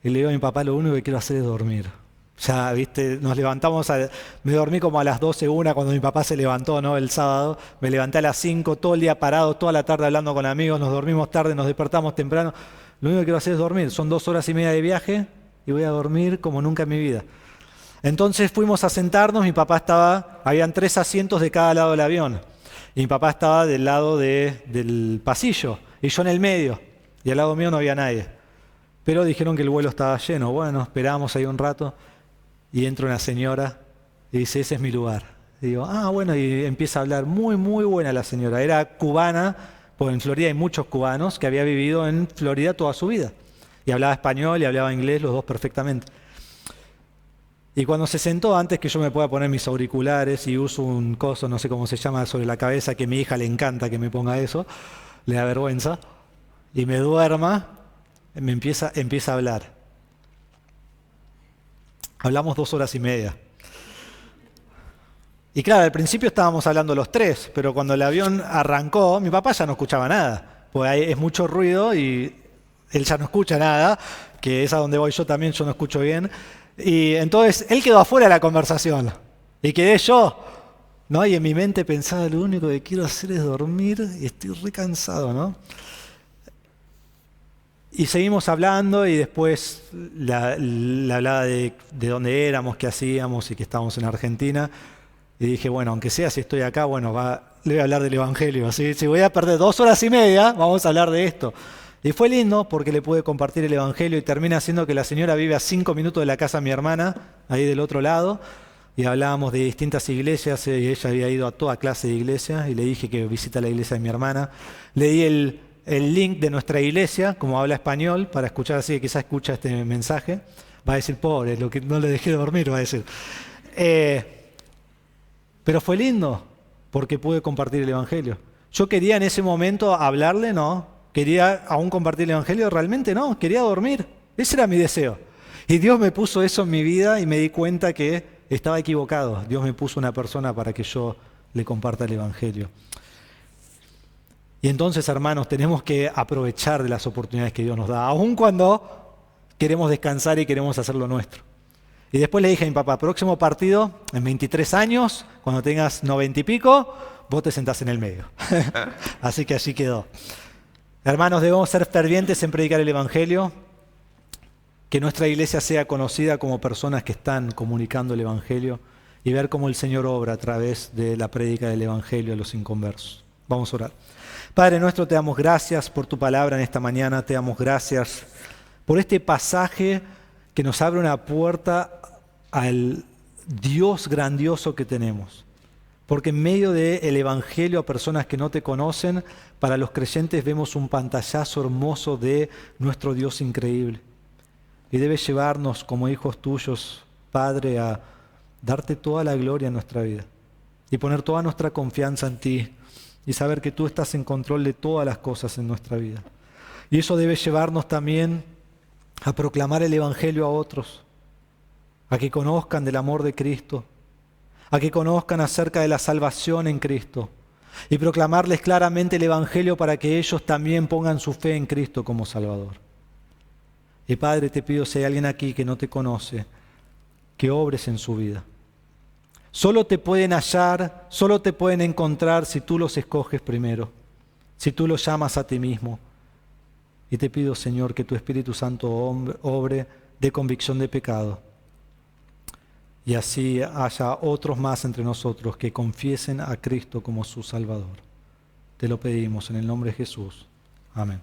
y le digo a mi papá, lo único que quiero hacer es dormir. Ya, viste, nos levantamos, me dormí como a las 12, 1 cuando mi papá se levantó, ¿no? El sábado, me levanté a las 5, todo el día parado, toda la tarde hablando con amigos, nos dormimos tarde, nos despertamos temprano. Lo único que quiero hacer es dormir. Son 2 horas y media de viaje y voy a dormir como nunca en mi vida. Entonces fuimos a sentarnos, habían 3 asientos de cada lado del avión. Y mi papá estaba del lado del pasillo y yo en el medio. Y al lado mío no había nadie. Pero dijeron que el vuelo estaba lleno. Bueno, esperamos ahí un rato y entra una señora y dice, ese es mi lugar. Y digo, bueno, y empieza a hablar muy, muy buena la señora. Era cubana. Pues en Florida hay muchos cubanos que había vivido en Florida toda su vida. Y hablaba español y hablaba inglés, los dos perfectamente. Y cuando se sentó, antes que yo me pueda poner mis auriculares y uso un coso, no sé cómo se llama, sobre la cabeza, que a mi hija le encanta que me ponga eso, le da vergüenza, y me duerma, me empieza a hablar. Hablamos 2 horas y media. Y claro, al principio estábamos hablando los 3, pero cuando el avión arrancó, mi papá ya no escuchaba nada, porque ahí es mucho ruido y él ya no escucha nada, que es a donde voy yo también, yo no escucho bien. Y entonces él quedó afuera de la conversación y quedé yo, ¿no? Y en mi mente pensaba, lo único que quiero hacer es dormir y estoy re cansado, ¿no? Y seguimos hablando y después le hablaba de dónde éramos, qué hacíamos y que estábamos en Argentina. Y dije, bueno, aunque sea si estoy acá, bueno, le voy a hablar del Evangelio. ¿Sí? Si voy a perder 2 horas y media, vamos a hablar de esto. Y fue lindo porque le pude compartir el Evangelio y termina siendo que la señora vive a 5 minutos de la casa de mi hermana, ahí del otro lado, y hablábamos de distintas iglesias, y ella había ido a toda clase de iglesias, y le dije que visita la iglesia de mi hermana. Le di el link de nuestra iglesia, como habla español, para escuchar, así que quizás escucha este mensaje. Va a decir, pobre, lo que no le dejé dormir, va a decir. Pero fue lindo, porque pude compartir el Evangelio. Yo quería en ese momento hablarle, no. Quería aún compartir el Evangelio, realmente no. Quería dormir. Ese era mi deseo. Y Dios me puso eso en mi vida y me di cuenta que estaba equivocado. Dios me puso una persona para que yo le comparta el Evangelio. Y entonces, hermanos, tenemos que aprovechar de las oportunidades que Dios nos da, aun cuando queremos descansar y queremos hacer lo nuestro. Y después le dije a mi papá, próximo partido, en 23 años, cuando tengas 90 y pico, vos te sentás en el medio. Así que allí quedó. Hermanos, debemos ser fervientes en predicar el Evangelio, que nuestra iglesia sea conocida como personas que están comunicando el Evangelio y ver cómo el Señor obra a través de la prédica del Evangelio a los inconversos. Vamos a orar. Padre nuestro, te damos gracias por tu palabra en esta mañana, te damos gracias por este pasaje que nos abre una puerta al Dios grandioso que tenemos. Porque en medio del Evangelio a personas que no te conocen, para los creyentes vemos un pantallazo hermoso de nuestro Dios increíble. Y debe llevarnos como hijos tuyos, Padre, a darte toda la gloria en nuestra vida. Y poner toda nuestra confianza en ti. Y saber que tú estás en control de todas las cosas en nuestra vida. Y eso debe llevarnos también a proclamar el Evangelio a otros. A que conozcan del amor de Cristo. A que conozcan acerca de la salvación en Cristo y proclamarles claramente el Evangelio para que ellos también pongan su fe en Cristo como Salvador. Y Padre, te pido, si hay alguien aquí que no te conoce, que obres en su vida. Solo te pueden hallar, solo te pueden encontrar si tú los escoges primero, si tú los llamas a ti mismo. Y te pido, Señor, que tu Espíritu Santo obre de convicción de pecado. Y así haya otros más entre nosotros que confiesen a Cristo como su Salvador. Te lo pedimos en el nombre de Jesús. Amén.